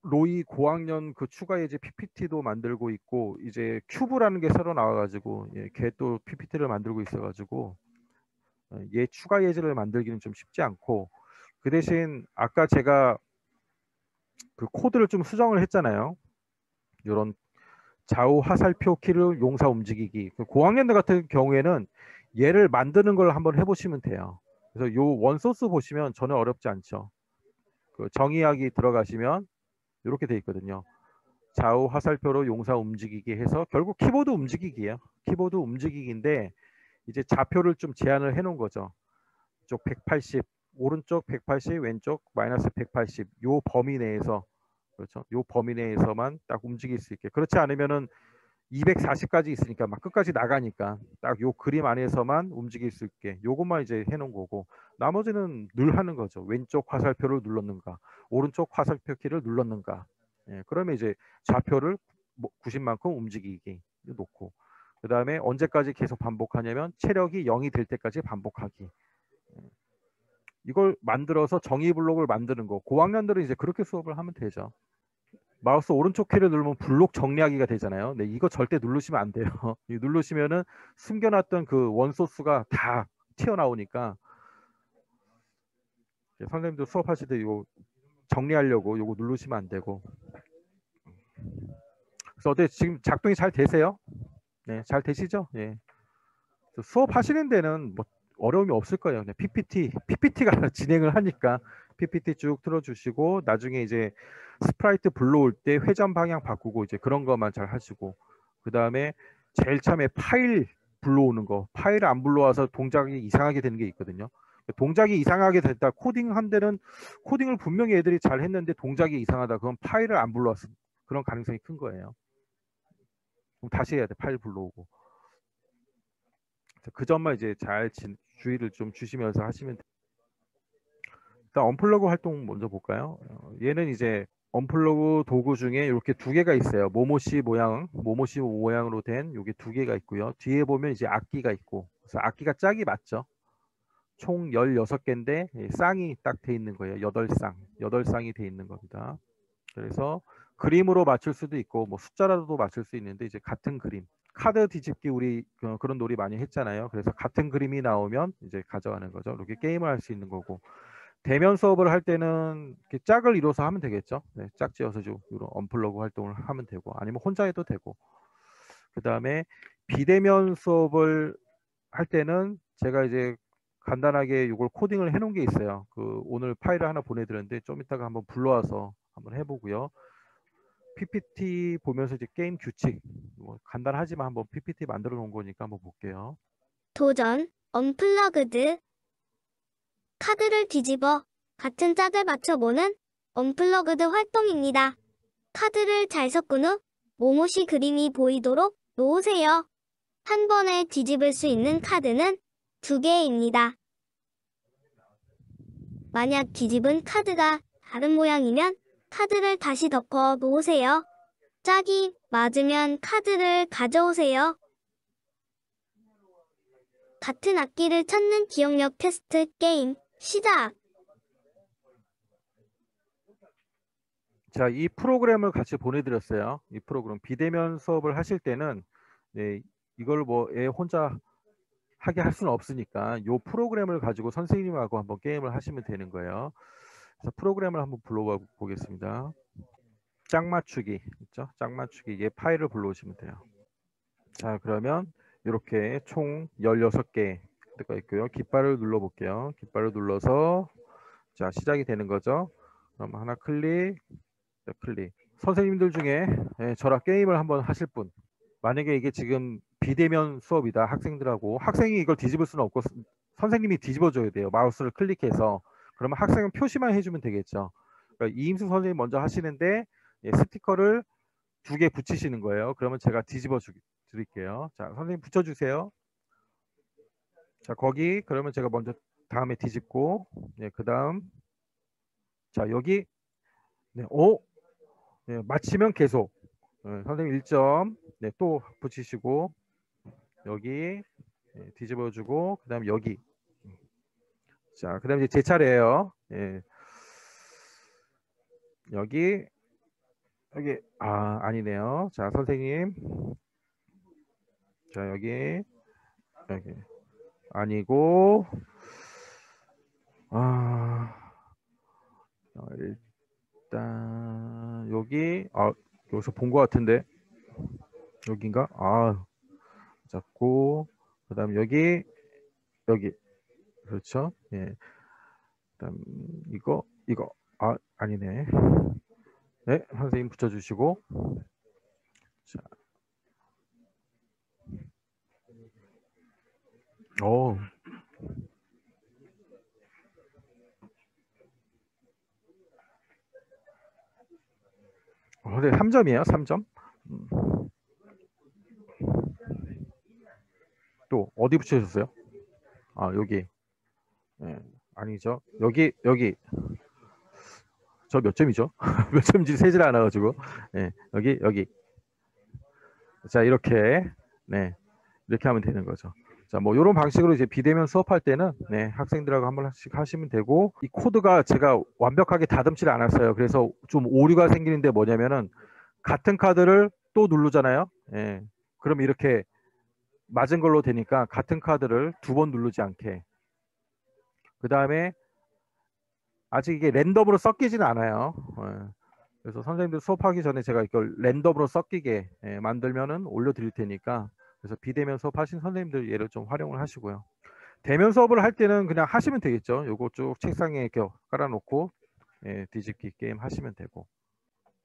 로이 고학년 그 추가 예제 PPT도 만들고 있고, 이제 큐브라는 게 새로 나와가지고 걔 또 PPT를 만들고 있어가지고 얘 추가 예제를 만들기는 좀 쉽지 않고, 그 대신 아까 제가 그 코드를 좀 수정을 했잖아요. 이런 좌우 화살표 키를 용사 움직이기. 고학년들 같은 경우에는 얘를 만드는 걸 한번 해보시면 돼요. 그래서 요 원소스 보시면 전혀 어렵지 않죠. 그 정의하기 들어가시면 이렇게 돼 있거든요. 좌우 화살표로 용사 움직이기 해서 결국 키보드 움직이기예요. 키보드 움직이기인데 이제 좌표를 좀 제한을 해놓은 거죠. 이쪽 180, 오른쪽 180, 왼쪽 마이너스 180, 요 범위 내에서, 그렇죠? 요 범위 내에서만 딱 움직일 수 있게. 그렇지 않으면은 240까지 있으니까 막 끝까지 나가니까 딱 요 그림 안에서만 움직일 수 있게 요것만 이제 해놓은 거고, 나머지는 늘 하는 거죠. 왼쪽 화살표를 눌렀는가, 오른쪽 화살표 키를 눌렀는가. 예, 그러면 이제 좌표를 90만큼 움직이기 놓고, 그 다음에 언제까지 계속 반복하냐면 체력이 0이 될 때까지 반복하기. 이걸 만들어서 정의 블록을 만드는 거. 고학년들은 이제 그렇게 수업을 하면 되죠. 마우스 오른쪽 키를 누르면 블록 정리하기가 되잖아요. 네, 이거 절대 누르시면 안 돼요. 누르시면은 숨겨놨던 그 원소스가 다 튀어나오니까 선생님도 수업하실 때 이거 정리하려고 이거 누르시면 안 되고. 그래서 어때, 지금 작동이 잘 되세요? 네, 잘 되시죠? 예. 수업 하시는 데는 뭐 어려움이 없을 거예요. 네, PPT가 진행을 하니까 PPT 쭉 틀어주시고, 나중에 이제 스프라이트 불러올 때 회전 방향 바꾸고 이제 그런 것만 잘 하시고, 그 다음에 제일 처음에 파일 불러오는 거, 파일을 안 불러와서 동작이 이상하게 되는 게 있거든요. 동작이 이상하게 됐다, 코딩 한 데는 코딩을 분명히 애들이 잘 했는데 동작이 이상하다, 그건 파일을 안 불러왔어. 그런 가능성이 큰 거예요. 그럼 다시 해야 돼, 파일 불러오고. 그 점만 이제 잘 주의를 좀 주시면서 하시면 돼요. 일단 언플러그 활동 먼저 볼까요? 얘는 이제 언플러그 도구 중에 이렇게 두 개가 있어요. 모모시 모양으로 된 요게 두 개가 있고요. 뒤에 보면 이제 악기가 있고, 그래서 악기가 짝이 맞죠? 총 16개인데 쌍이 딱 돼 있는 거예요. 8쌍이 돼 있는 겁니다. 그래서 그림으로 맞출 수도 있고 뭐 숫자라도 맞출 수 있는데 이제 같은 그림. 카드 뒤집기 우리 그런 놀이 많이 했잖아요. 그래서 같은 그림이 나오면 이제 가져가는 거죠. 이렇게 게임을 할 수 있는 거고. 대면 수업을 할 때는 이렇게 짝을 이뤄서 하면 되겠죠. 네, 짝 지어서 좀 이런 언플러그 활동을 하면 되고 아니면 혼자 해도 되고. 그다음에 비대면 수업을 할 때는 제가 이제 간단하게 이걸 코딩을 해놓은 게 있어요. 그 오늘 파일을 하나 보내드렸는데 좀 이따가 한번 불러와서 한번 해보고요. PPT 보면서 이제 게임 규칙 뭐 간단하지만 한번 PPT 만들어 놓은 거니까 한번 볼게요. 도전, 언플러그드. 카드를 뒤집어 같은 짝을 맞춰보는 언플러그드 활동입니다. 카드를 잘 섞은 후 모모시 그림이 보이도록 놓으세요. 한 번에 뒤집을 수 있는 카드는 2개입니다. 만약 뒤집은 카드가 다른 모양이면 카드를 다시 덮어 놓으세요. 짝이 맞으면 카드를 가져오세요. 같은 악기를 찾는 기억력 테스트 게임 시작! 자, 이 프로그램을 같이 보내드렸어요. 이 프로그램 비대면 수업을 하실 때는 네, 이걸 뭐 애 혼자 하게 할 수는 없으니까 이 프로그램을 가지고 선생님하고 한번 게임을 하시면 되는 거예요. 그래서 프로그램을 한번 불러봐 보겠습니다. 짝 맞추기 있죠? 짝 맞추기 얘 파일을 불러오시면 돼요. 자, 그러면 이렇게 총 16개가 있고요. 깃발을 눌러 볼게요. 깃발을 눌러서 자, 시작이 되는 거죠. 그럼 하나 클릭, 클릭. 선생님들 중에 저랑 게임을 한번 하실 분, 만약에 이게 지금 비대면 수업이다 학생들하고, 학생이 이걸 뒤집을 수는 없고 선생님이 뒤집어 줘야 돼요. 마우스를 클릭해서. 그러면 학생은 표시만 해주면 되겠죠. 그러니까 이임수 선생님 먼저 하시는데 스티커를 2개 붙이시는 거예요. 그러면 제가 뒤집어 드릴게요. 자, 선생님 붙여주세요. 자, 거기 그러면 제가 먼저 다음에 뒤집고, 그 다음, 자, 여기, 네, 네, 마치면 계속. 선생님 1점, 네, 또 붙이시고, 여기, 네, 뒤집어주고, 그 다음 여기. 자, 그 다음 이제 제 차례예요. 예. 여기, 아니네요. 자, 선생님. 자, 여기. 아니고, 일단, 여기, 여기서 본 것 같은데. 여긴가? 잡고, 그 다음 여기. 그렇죠. 예. 그다음 이거. 아니네. 네, 선생님 붙여주시고. 자, 네, 3점이에요. 3점. 또 어디 붙여주셨어요? 여기. 네, 아니죠. 여기. 저 몇 점이죠? 몇 점인지 세질 않아가지고. 네, 여기. 자, 이렇게. 네, 이렇게 하면 되는 거죠. 자, 뭐 이런 방식으로 이제 비대면 수업할 때는 네, 학생들하고 한 번씩 하시면 되고, 이 코드가 제가 완벽하게 다듬질 않았어요. 그래서 좀 오류가 생기는데 뭐냐면은 같은 카드를 또 누르잖아요. 예. 그럼 이렇게 맞은 걸로 되니까 같은 카드를 2번 누르지 않게. 그 다음에 아직 이게 랜덤으로 섞이지는 않아요. 그래서 선생님들 수업하기 전에 제가 이걸 랜덤으로 섞이게 만들면은 올려드릴 테니까, 그래서 비대면 수업하신 선생님들 얘를 좀 활용을 하시고요. 대면 수업을 할 때는 그냥 하시면 되겠죠. 요거 쭉 책상에 이렇게 깔아놓고 뒤집기 게임 하시면 되고.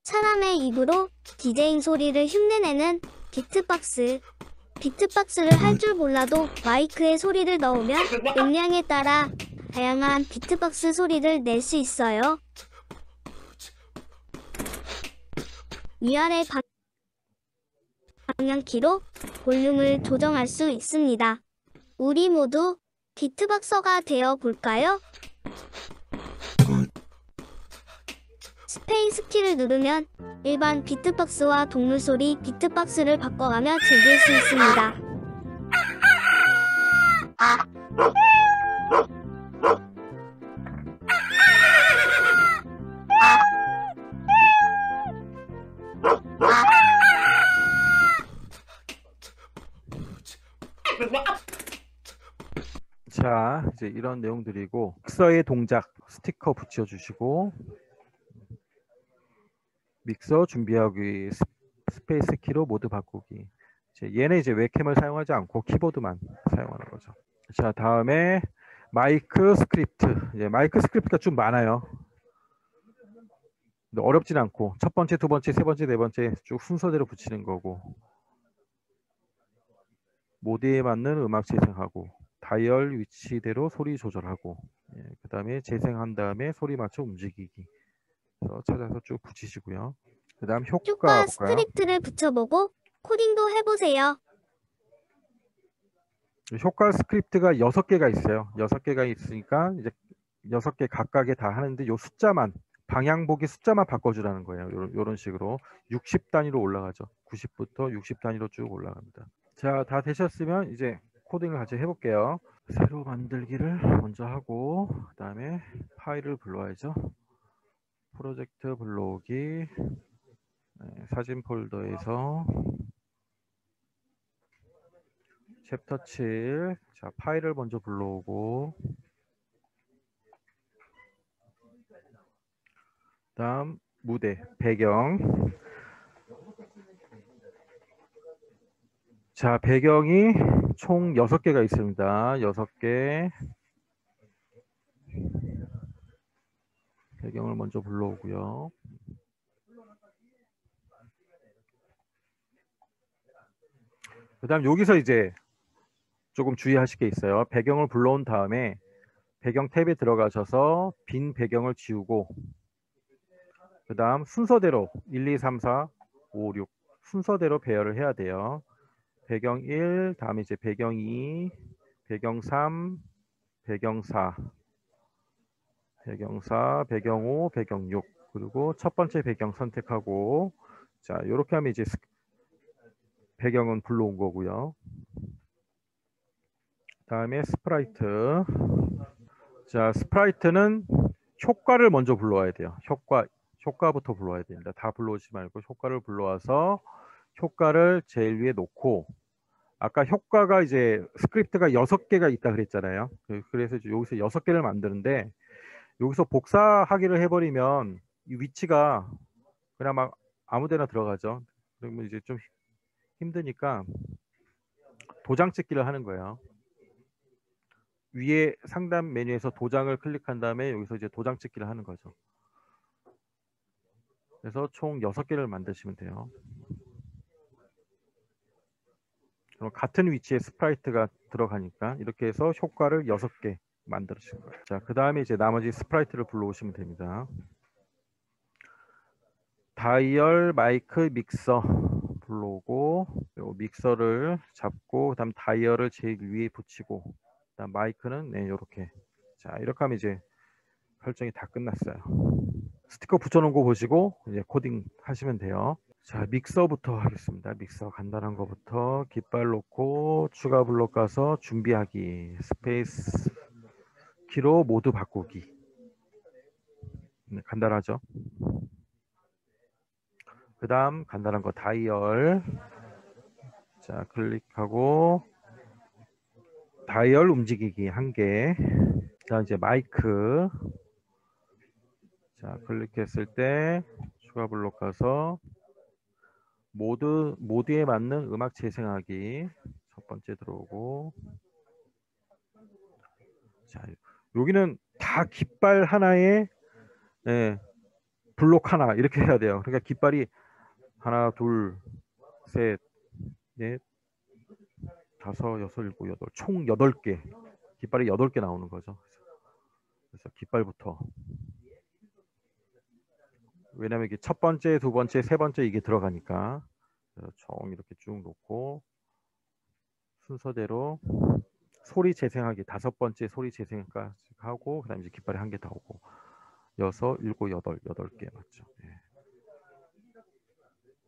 사람의 입으로 디제잉 소리를 흉내내는 비트박스. 비트박스를 할 줄 몰라도 마이크에 소리를 넣으면 음량에 따라 다양한 비트박스 소리를 낼 수 있어요. 위아래 방향키로 볼륨을 조정할 수 있습니다. 우리 모두 비트박서가 되어 볼까요? 스페이스 키를 누르면 일반 비트박스와 동물소리 비트박스를 바꿔가며 즐길 수 있습니다. 자, 이제 이런 내용들이고 믹서의 동작 스티커 붙여주시고 믹서 준비하기 스페이스 키로 모드 바꾸기. 얘는 이제 웹캠을 사용하지 않고 키보드만 사용하는 거죠. 자, 다음에 마이크 스크립트. 이제 마이크 스크립트가 좀 많아요. 근데 어렵진 않고 첫 번째, 두 번째, 세 번째, 네 번째 쭉 순서대로 붙이는 거고 모드에 맞는 음악 재생하고 다이얼 위치대로 소리 조절하고 그 다음에 재생한 다음에 소리 맞춰 움직이기. 그래서 찾아서 쭉 붙이시고요. 그 다음 효과 효과 볼까요? 스크립트를 붙여보고 코딩도 해보세요. 효과 스크립트가 6개가 있어요. 6개가 있으니까 이제 6개 각각에 다 하는데 요 숫자만 방향보기 숫자만 바꿔주라는 거예요. 요런 식으로 60 단위로 올라가죠. 90부터 60 단위로 쭉 올라갑니다. 자, 다 되셨으면 이제 코딩을 같이 해볼게요. 새로 만들기를 먼저 하고 그 다음에 파일을 불러야죠. 프로젝트 불러오기 사진 폴더에서 챕터 7 자, 파일을 먼저 불러오고 다음 무대 배경 자 배경이 총 6개가 있습니다. 6개 배경을 먼저 불러오고요. 그 다음 여기서 이제 조금 주의하실 게 있어요. 배경을 불러온 다음에 배경 탭에 들어가셔서 빈 배경을 지우고 그 다음 순서대로 1, 2, 3, 4, 5, 6 순서대로 배열을 해야 돼요. 배경 1, 다음에 이제 배경 2, 배경 3, 배경 4, 배경 4, 배경 5, 배경 6 그리고 첫 번째 배경 선택하고 자 이렇게 하면 이제 배경은 불러온 거고요. 다음에 스프라이트 자 스프라이트는 효과를 먼저 불러와야 돼요. 효과부터 불러와야 됩니다. 다 불러오지 말고 효과를 불러와서 효과를 제일 위에 놓고 아까 효과가 이제 스크립트가 6개가 있다 그랬잖아요. 그래서 여기서 6개를 만드는데 여기서 복사하기를 해버리면 이 위치가 그냥 막 아무데나 들어가죠. 그러면 이제 좀 힘드니까 도장 찍기를 하는 거예요. 위에 상단 메뉴에서 도장을 클릭한 다음에 여기서 이제 도장 찍기를 하는 거죠. 그래서 총 6개를 만드시면 돼요. 그럼 같은 위치에 스프라이트가 들어가니까 이렇게 해서 효과를 6개 만들어주신 거예요. 자, 그 다음에 이제 나머지 스프라이트를 불러오시면 됩니다. 다이얼 마이크 믹서 불러오고 요 믹서를 잡고 그다음 다이얼을 제일 위에 붙이고 그다음 마이크는 네, 이렇게 자 이렇게 하면 이제 설정이 다 끝났어요. 스티커 붙여놓은 거 보시고 이제 코딩 하시면 돼요. 자 믹서부터 하겠습니다. 믹서 간단한 거부터 깃발 놓고 추가 블록 가서 준비하기 스페이스 키로 모드 바꾸기 네, 간단하죠. 그 다음 간단한 거 다이얼 자 클릭하고 다이얼 움직이기 1개 자 이제 마이크 자 클릭했을 때 추가 블록 가서 모드에 맞는 음악 재생하기 첫 번째 들어오고 자 여기는 다 깃발 하나에 예, 블록 하나 이렇게 해야 돼요. 그러니까 깃발이 하나 둘 셋 넷 다섯 여섯 일곱 여덟 총 8개 깃발이 8개 나오는 거죠. 그래서 깃발부터 왜냐면 이게 첫 번째, 두 번째, 세 번째 이게 들어가니까 총 이렇게 쭉 놓고 순서대로 소리 재생하기 5번째 소리 재생까지 하고 그다음에 이제 깃발이 1개 더 오고 6, 7, 8개 맞죠? 예.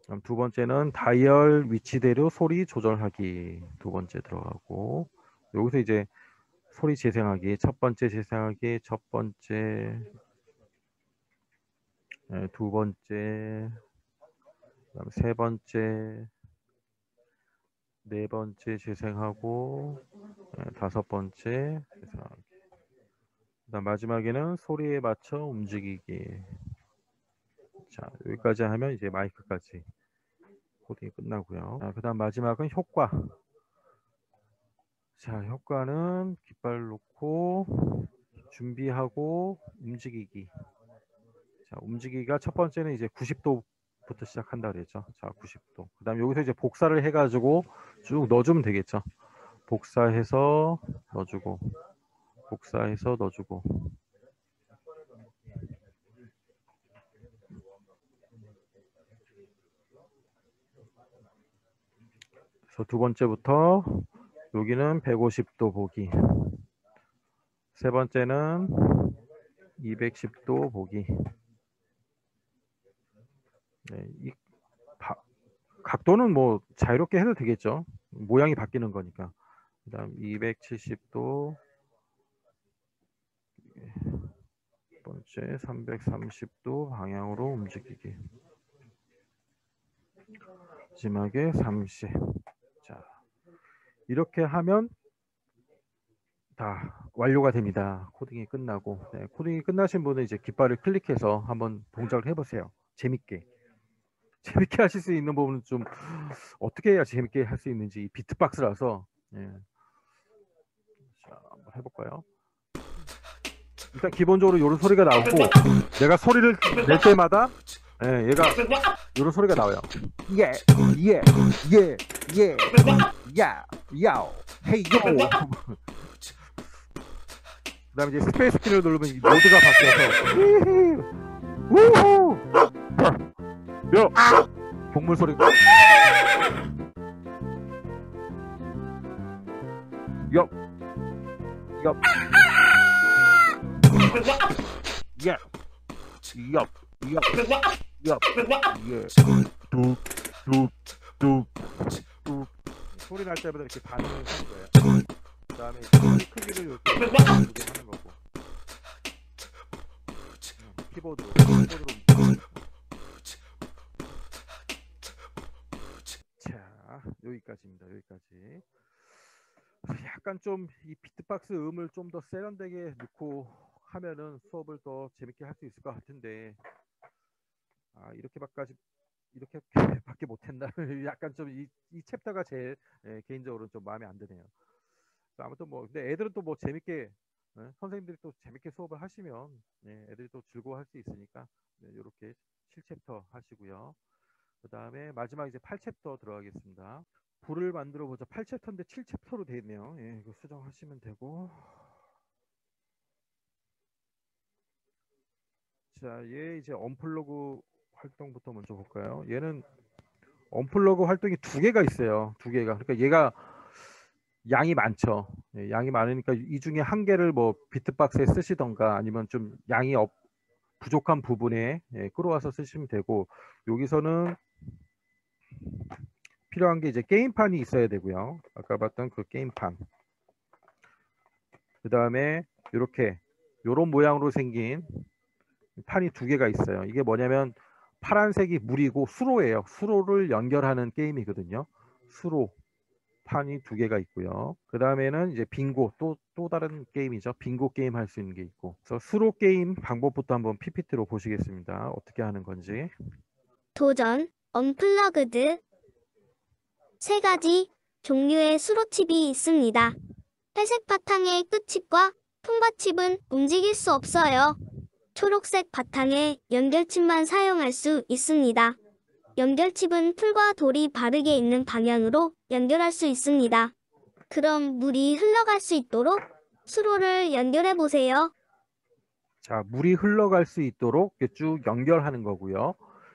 그럼 두 번째는 다이얼 위치대로 소리 조절하기 2번째 들어가고 여기서 이제 소리 재생하기 첫 번째 재생하기 첫 번째 예, 2번째 그다음 3번째 4번째 재생하고 5번째 재생하기 그다음 마지막에는 소리에 맞춰 움직이기 자 여기까지 하면 이제 마이크까지 코딩이 끝나고요. 그다음 마지막은 효과 자 효과는 깃발 놓고 준비하고 움직이기 자 움직이기가 첫 번째는 이제 90도부터 시작한다 그랬죠. 자 90도 그다음 여기서 이제 복사를 해가지고 쭉 넣어주면 되겠죠. 복사해서 넣어주고 복사해서 넣어주고 그래서 두 번째부터 여기는 150도 보기 세 번째는 210도 보기 네, 이 각도는 뭐 자유롭게 해도 되겠죠. 모양이 바뀌는 거니까. 그 다음 270도 첫 번째 330도 방향으로 움직이기 마지막에 30 자, 이렇게 하면 다 완료가 됩니다. 코딩이 끝나고 네, 코딩이 끝나신 분은 이제 깃발을 클릭해서 한번 동작을 해보세요. 재밌게 하실 수 있는 부분은 좀 어떻게 해야 재밌게 할 수 있는지 비트박스라서 예. 자, 한번 해볼까요? 일단 기본적으로 이런 소리가 나오고 내가 소리를 낼 때마다 예, 얘가 이런 소리가 나와요. 예, 예, 예, 예, 야, 야오, 헤이 요. 그다음에 이제 스페이스 키를 누르면 이 모드가 바뀌어서 우후, 요, 동물 소리, 요, 요, 예, 요, 요, 요, 예, 뚝뚝뚝뚝 소리 날 때마다 이렇게 반응을 하는 거예요. 그다음에 소리 크기를 이렇게 조정하는 거고 키보드로 자 여기까지입니다. 여기까지 약간 좀 이 비트박스 음을 좀 더 세련되게 넣고 하면은 수업을 더 재밌게 할 수 있을 것 같은데 이렇게밖에 못했나 약간 좀 이 챕터가 제일 개인적으로 좀 마음에 안 드네요. 아무튼 뭐 근데 애들은 또 뭐 재밌게 선생님들이 또 재밌게 수업을 하시면 애들이 또 즐거워할 수 있으니까 이렇게 7챕터 하시고요. 그 다음에 마지막 이제 8챕터 들어가겠습니다. 불을 만들어 보자. 8챕터인데 7챕터로 되어 있네요. 예, 이거 수정하시면 되고. 자, 얘 이제 언플러그 활동부터 먼저 볼까요? 얘는 언플러그 활동이 2개가 있어요. 2개가. 그러니까 얘가 양이 많죠. 예, 양이 많으니까 이 중에 1개를 뭐 비트박스에 쓰시던가 아니면 좀 양이 부족한 부분에 끌어와서 쓰시면 되고 여기서는 필요한 게 이제 게임판이 있어야 되고요. 아까 봤던 그 게임판. 그 다음에 이렇게 요런 모양으로 생긴 판이 2개가 있어요. 이게 뭐냐면 파란색이 물이고 수로예요. 수로를 연결하는 게임이거든요. 수로 판이 2개가 있고요. 그 다음에는 이제 빙고 또 다른 게임이죠. 빙고 게임 할 수 있는 게 있고. 그래서 수로 게임 방법부터 한번 PPT로 보시겠습니다. 어떻게 하는 건지. 도전, 언플러그드 3가지 종류의 수로칩이 있습니다. 회색 바탕의 끝칩과 통과칩은 움직일 수 없어요. 초록색 바탕의 연결칩만 사용할 수 있습니다. 연결칩은 풀과 돌이 바르게 있는 방향으로 연결할 수 있습니다. 그럼 물이 흘러갈 수 있도록 수로를 연결해 보세요. 자, 물이 흘러갈 수 있도록 이렇게 쭉 연결하는 거고요.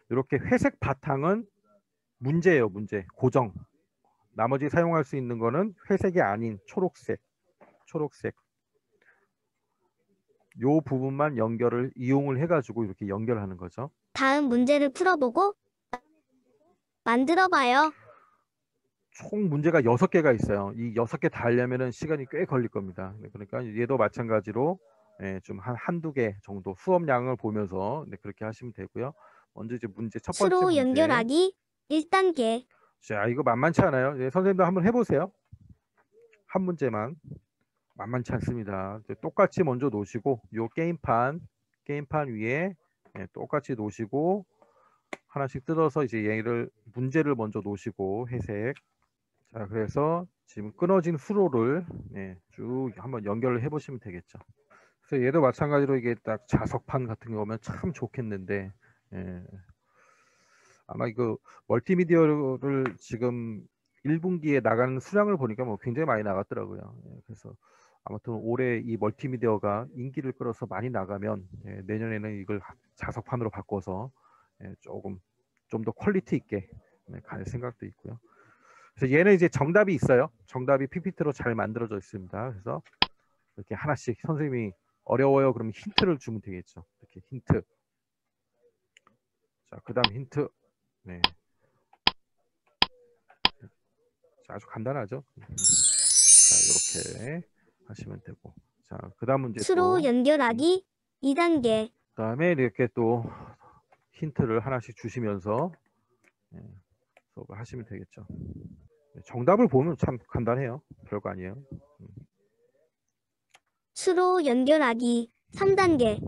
이렇게 회색 바탕은 문제예요, 문제. 고정. 나머지 사용할 수 있는 거는 회색이 아닌 초록색. 초록색 요 부분만 이용을 해가지고 이렇게 연결하는 거죠. 다음 문제를 풀어보고 만들어봐요. 총 문제가 6개가 있어요. 이 6개 다 하려면은 시간이 꽤 걸릴 겁니다. 네, 그러니까 얘도 마찬가지로 좀 한두 개 정도 수업량을 보면서 그렇게 하시면 되고요. 먼저 이제 첫 번째 수로 문제. 연결하기 1단계. 자, 이거 만만치 않아요. 선생님도 한번 해보세요. 한 문제만. 만만치 않습니다. 똑같이 먼저 놓으시고 요 게임판 위에 똑같이 놓으시고 하나씩 뜯어서 이제 문제를 먼저 놓으시고 회색. 자, 그래서 지금 끊어진 수로를 쭉 한번 연결을 해보시면 되겠죠. 그래서 얘도 마찬가지로 이게 딱 자석판 같은 거면 참 좋겠는데 아마 이거 멀티미디어를 지금 1분기에 나가는 수량을 보니까 뭐 굉장히 많이 나갔더라고요. 그래서 아무튼 올해 이 멀티미디어가 인기를 끌어서 많이 나가면 내년에는 이걸 자석판으로 바꿔서 조금 좀 더 퀄리티 있게 갈 생각도 있고요. 그래서 얘는 이제 정답이 있어요. 정답이 PPT로 잘 만들어져 있습니다. 그래서 이렇게 하나씩 선생님이 어려워요. 그러면 힌트를 주면 되겠죠. 이렇게 힌트. 자, 그다음 힌트. 네. 자, 아주 간단하죠. 자, 이렇게 하시면 되고. 자, 그다음 문제 수로 또. 연결하기 2단계. 그다음에 이렇게 또 힌트를 하나씩 주시면서 수업을 하시면 되겠죠. 정답을 보면 참 간단해요. 별거 아니에요. 수로 연결하기 3단계.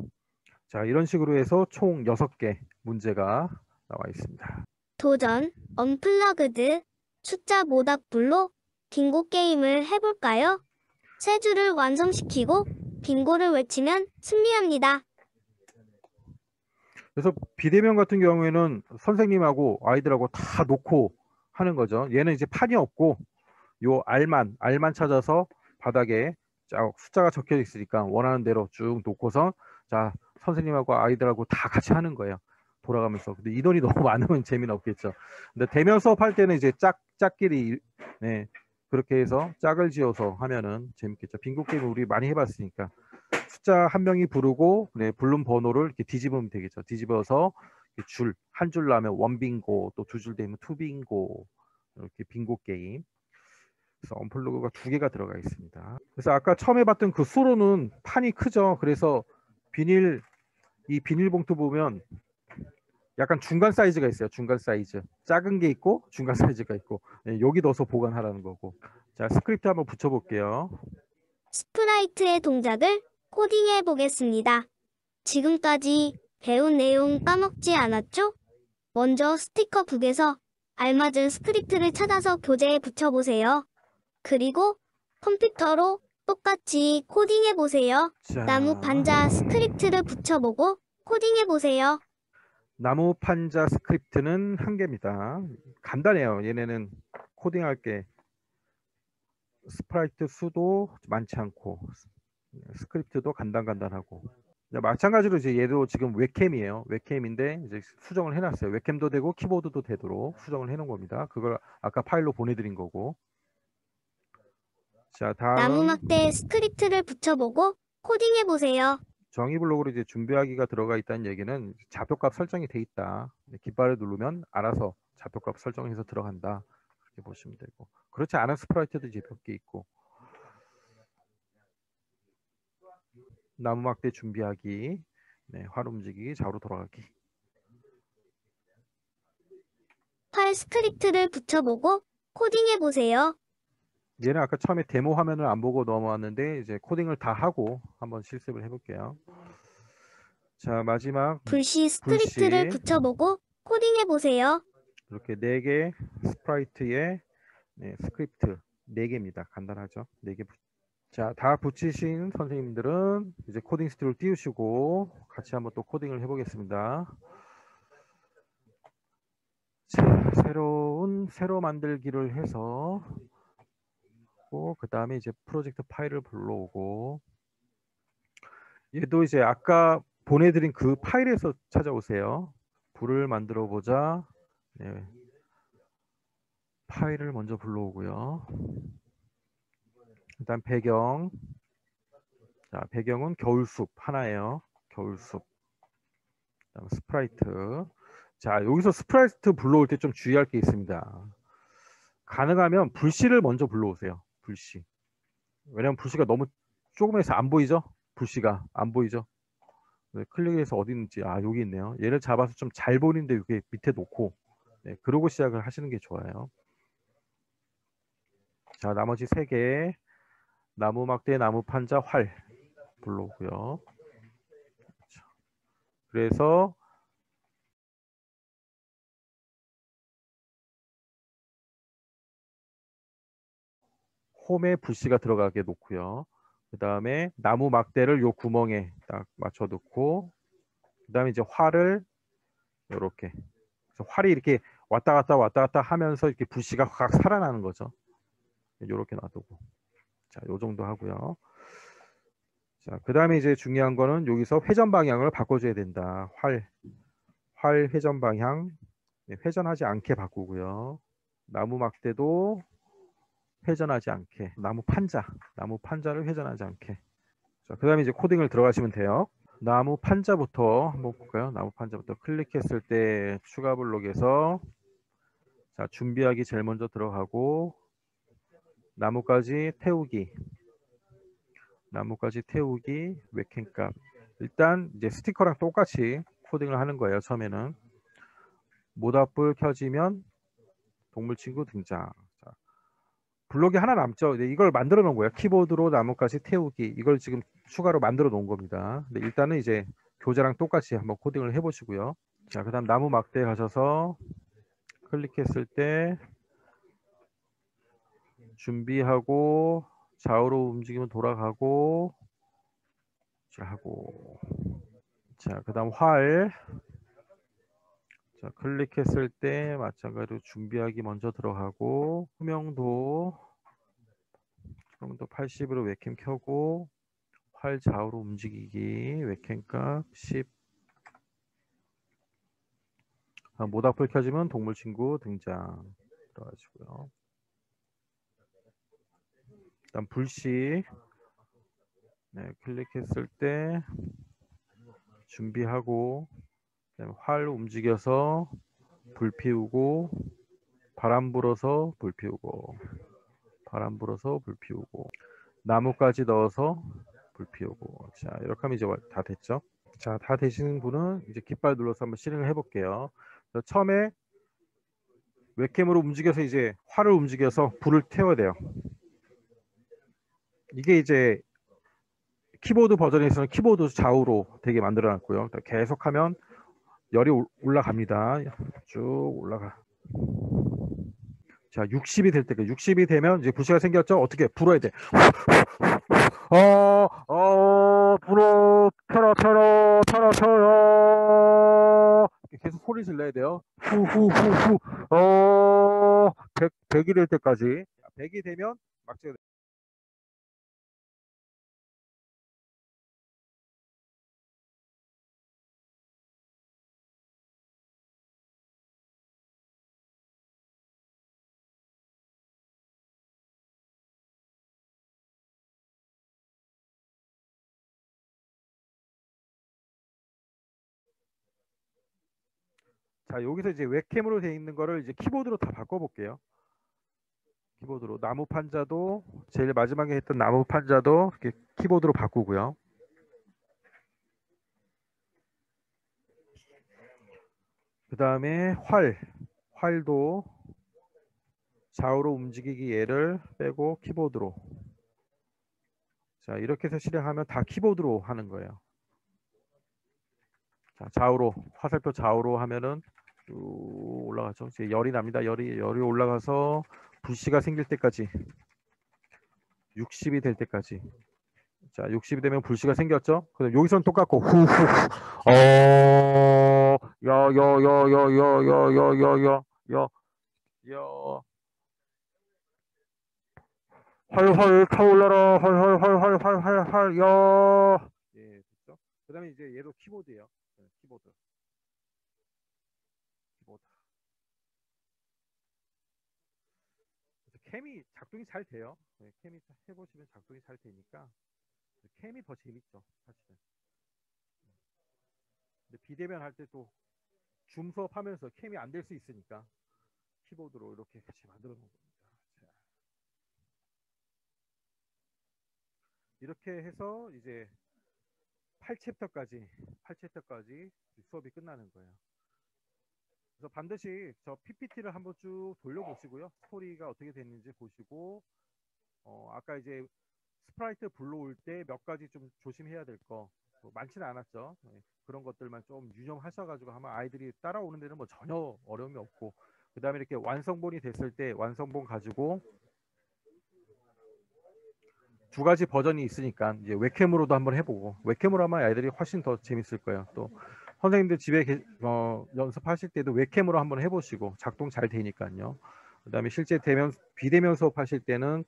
자, 이런 식으로 해서 총 6개 문제가 나와 있습니다. 도전, 언플러그드, 숫자 모닥불로 빙고 게임을 해볼까요? 세 줄을 완성시키고 빙고를 외치면 승리합니다. 그래서 비대면 같은 경우에는 선생님하고 아이들하고 다 놓고 하는 거죠. 얘는 이제 판이 없고 요 알만 찾아서 바닥에 숫자가 적혀 있으니까 원하는 대로 쭉 놓고서 자, 선생님하고 아이들하고 다 같이 하는 거예요. 돌아가면서. 근데 인원이 너무 많으면 재미는 없겠죠. 근데 대면 수업할 때는 이제 짝끼리 그렇게 해서 짝을 지어서 하면은 재밌겠죠. 빙고 게임 우리 많이 해봤으니까 숫자 한 명이 부르고 부른 번호를 이렇게 뒤집으면 되겠죠. 뒤집어서 한 줄 나면 원빙고, 또 두 줄 되면 투빙고, 이렇게 빙고 게임. 그래서 언플러그가 2개가 들어가 있습니다. 그래서 아까 처음에 봤던 그 수로는 판이 크죠. 그래서 이 비닐봉투 보면 약간 중간 사이즈가 있어요. 중간 사이즈. 작은 게 있고 중간 사이즈가 있고 여기 넣어서 보관하라는 거고. 자, 스크립트 한번 붙여볼게요. 스프라이트의 동작을 코딩해 보겠습니다. 지금까지 배운 내용 까먹지 않았죠? 먼저 스티커북에서 알맞은 스크립트를 찾아서 교재에 붙여보세요. 그리고 컴퓨터로 똑같이 코딩해보세요. 자, 나무 판자 스크립트를 붙여보고 코딩해보세요. 나무 판자 스크립트는 1개입니다. 간단해요. 얘네는 코딩할 게 스프라이트 수도 많지 않고 스크립트도 간단하고 마찬가지로 이제 얘도 지금 웹캠이에요. 웹캠인데 이제 수정을 해놨어요. 웹캠도 되고 키보드도 되도록 수정을 해놓은 겁니다. 그걸 아까 파일로 보내드린 거고. 자, 다음 나무 막대에 스크립트를 붙여보고 코딩해보세요. 정의 블록으로 이제 준비하기가 들어가 있다는 얘기는 좌표값 설정이 돼 있다. 깃발을 누르면 알아서 좌표값 설정해서 들어간다. 그렇게 보시면 되고. 그렇지 않은 스프라이트도 이제 몇 개 있고. 나무 막대 준비하기, 활 움직이기, 좌우로 돌아가기. 파일 스크립트를 붙여보고 코딩해보세요. 얘는 아까 처음에 데모 화면을 안 보고 넘어왔는데 이제 코딩을 다 하고 한번 실습을 해볼게요. 자, 마지막 불시 스크립트를 불시. 붙여보고 코딩해보세요. 이렇게 4개 스프라이트에 스크립트 4개입니다. 간단하죠? 4개. 자, 다 붙이신 선생님들은 이제 코딩 스튜디오를 띄우시고 같이 한번 또 코딩을 해보겠습니다. 자, 새로 만들기를 해서 그 다음에 이제 프로젝트 파일을 불러오고 얘도 이제 아까 보내드린 그 파일에서 찾아오세요. 불을 만들어 보자. 파일을 먼저 불러오고요. 일단 배경 자, 배경은 겨울숲 하나예요. 겨울숲. 그다음 스프라이트. 자, 여기서 스프라이트 불러올 때 좀 주의할 게 있습니다. 가능하면 불씨를 먼저 불러오세요. 불씨. 왜냐면 불씨가 너무 조금해서 안 보이죠? 불씨가 안 보이죠? 네, 클릭해서 어디 있는지 여기 있네요. 얘를 잡아서 좀 잘 보이는데 여기 밑에 놓고 그러고 시작을 하시는 게 좋아요. 자, 나머지 3개 나무 막대, 나무 판자, 활 불러오고요. 그래서 홈에 불씨가 들어가게 놓고요. 그 다음에 나무 막대를 요 구멍에 딱 맞춰 놓고 그 다음에 이제 활을 이렇게 활이 이렇게 왔다 갔다 하면서 이렇게 불씨가 확 살아나는 거죠. 이렇게 놔두고 자, 요 정도 하고요. 자, 그 다음에 이제 중요한 거는 여기서 회전 방향을 바꿔줘야 된다. 활 회전 방향 회전하지 않게 바꾸고요. 나무 막대도 회전하지 않게 나무 판자를 회전하지 않게. 자, 그 다음에 이제 코딩을 들어가시면 돼요. 나무 판자부터 한번 볼까요? 나무 판자부터 클릭했을 때 추가 블록에서 자, 준비하기 제일 먼저 들어가고 나무까지 태우기 웹캠값 일단 이제 스티커랑 똑같이 코딩을 하는 거예요. 처음에는 모닥불 켜지면 동물 친구 등장. 자, 블록이 하나 남죠. 이걸 만들어 놓은 거예요. 키보드로 나무까지 태우기 이걸 지금 추가로 만들어 놓은 겁니다. 근데 일단은 이제 교재랑 똑같이 한번 코딩을 해보시고요. 자, 그다음 나무 막대에 가셔서 클릭했을 때 준비하고 좌우로 움직이면 돌아가고 자 하고 자, 그다음 활 자, 클릭했을 때 마찬가지로 준비하기 먼저 들어가고 투명도 80으로 웹캠 켜고 활 좌우로 움직이기 웹캠값 10 모닥불 켜지면 동물 친구 등장 들어가시고요. 일단 불씨 클릭했을 때 준비하고 활 움직여서 불 피우고 바람 불어서 불 피우고 나무까지 넣어서 불 피우고 자, 이렇게 하면 이제 다 됐죠. 자, 다 되시는 분은 이제 깃발 눌러서 한번 실행을 해볼게요. 처음에 웹캠으로 움직여서 이제 활을 움직여서 불을 태워야 돼요. 이게 이제 키보드 버전에서는 키보드 좌우로 되게 만들어 놨고요. 계속하면 열이 올라갑니다. 쭉 올라가. 자, 60이 될 때까지 60이 되면 이제 불씨가 생겼죠. 어떻게 불어야 돼. 불어 켜라 계속 소리 질러야 돼요. 후후후후 100이 될 때까지 100이 되면 막지가 자, 여기서 이제 웹캠으로 되어 있는 거를 이제 키보드로 다 바꿔볼게요. 키보드로 나무 판자도 제일 마지막에 했던 나무 판자도 이렇게 키보드로 바꾸고요. 그 다음에 활도 좌우로 움직이기 얘를 빼고 키보드로 자, 이렇게 해서 실행하면 다 키보드로 하는 거예요. 자, 좌우로 화살표 좌우로 하면은 쭉 올라가죠. 이제 열이 납니다. 열이 올라가서 불씨가 생길 때까지 60이 될 때까지 자, 60이 되면 불씨가 생겼죠. 그럼 여기서는 똑같고 후후 여 활활 타올라라 활활활활활활활 예, 됐죠? 그다음에 이제 얘도 키보드예요. 키보드. 캠이 작동이 잘 돼요. 캠이 해보시면 작동이 잘 되니까 캠이 더 재밌죠, 사실은. 근데 비대면 할 때 또 줌 수업하면서 캠이 안 될 수 있으니까 키보드로 이렇게 같이 만들어 놓은 겁니다. 자, 이렇게 해서 이제 8챕터까지 수업이 끝나는 거예요. 그래서 반드시 저 PPT를 한번 쭉 돌려보시고요. 스토리가 어떻게 됐는지 보시고, 아까 이제 스프라이트 불러올 때 몇 가지 좀 조심해야 될 거, 많지는 않았죠. 네, 그런 것들만 좀 유념하셔가지고 하면 아이들이 따라오는 데는 뭐 전혀 어려움이 없고, 그 다음에 이렇게 완성본이 됐을 때 완성본 가지고 두 가지 버전이 있으니까 이제 웹캠으로도 한번 해보고, 웹캠으로 하면 아이들이 훨씬 더 재밌을 거예요. 또 선생님들 집에 연습하실 때도 웹캠으로 한번 해보시고 작동 잘 되니까요. 그 다음에 실제 비대면 수업하실 때는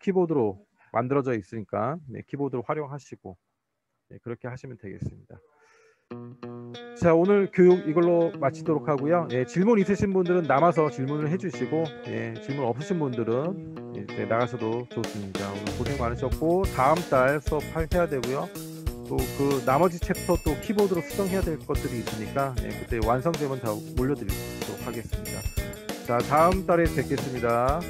키보드로 만들어져 있으니까 네, 키보드를 활용하시고 네, 그렇게 하시면 되겠습니다. 자, 오늘 교육 이걸로 마치도록 하고요. 예, 질문 있으신 분들은 남아서 질문을 해주시고, 예, 질문 없으신 분들은 이제 나가셔도 좋습니다. 오늘 고생 많으셨고, 다음 달 수업 해야 되고요. 또 그 나머지 챕터 또 키보드로 수정해야 될 것들이 있으니까 예, 그때 완성되면 다 올려드리도록 하겠습니다. 자, 다음 달에 뵙겠습니다.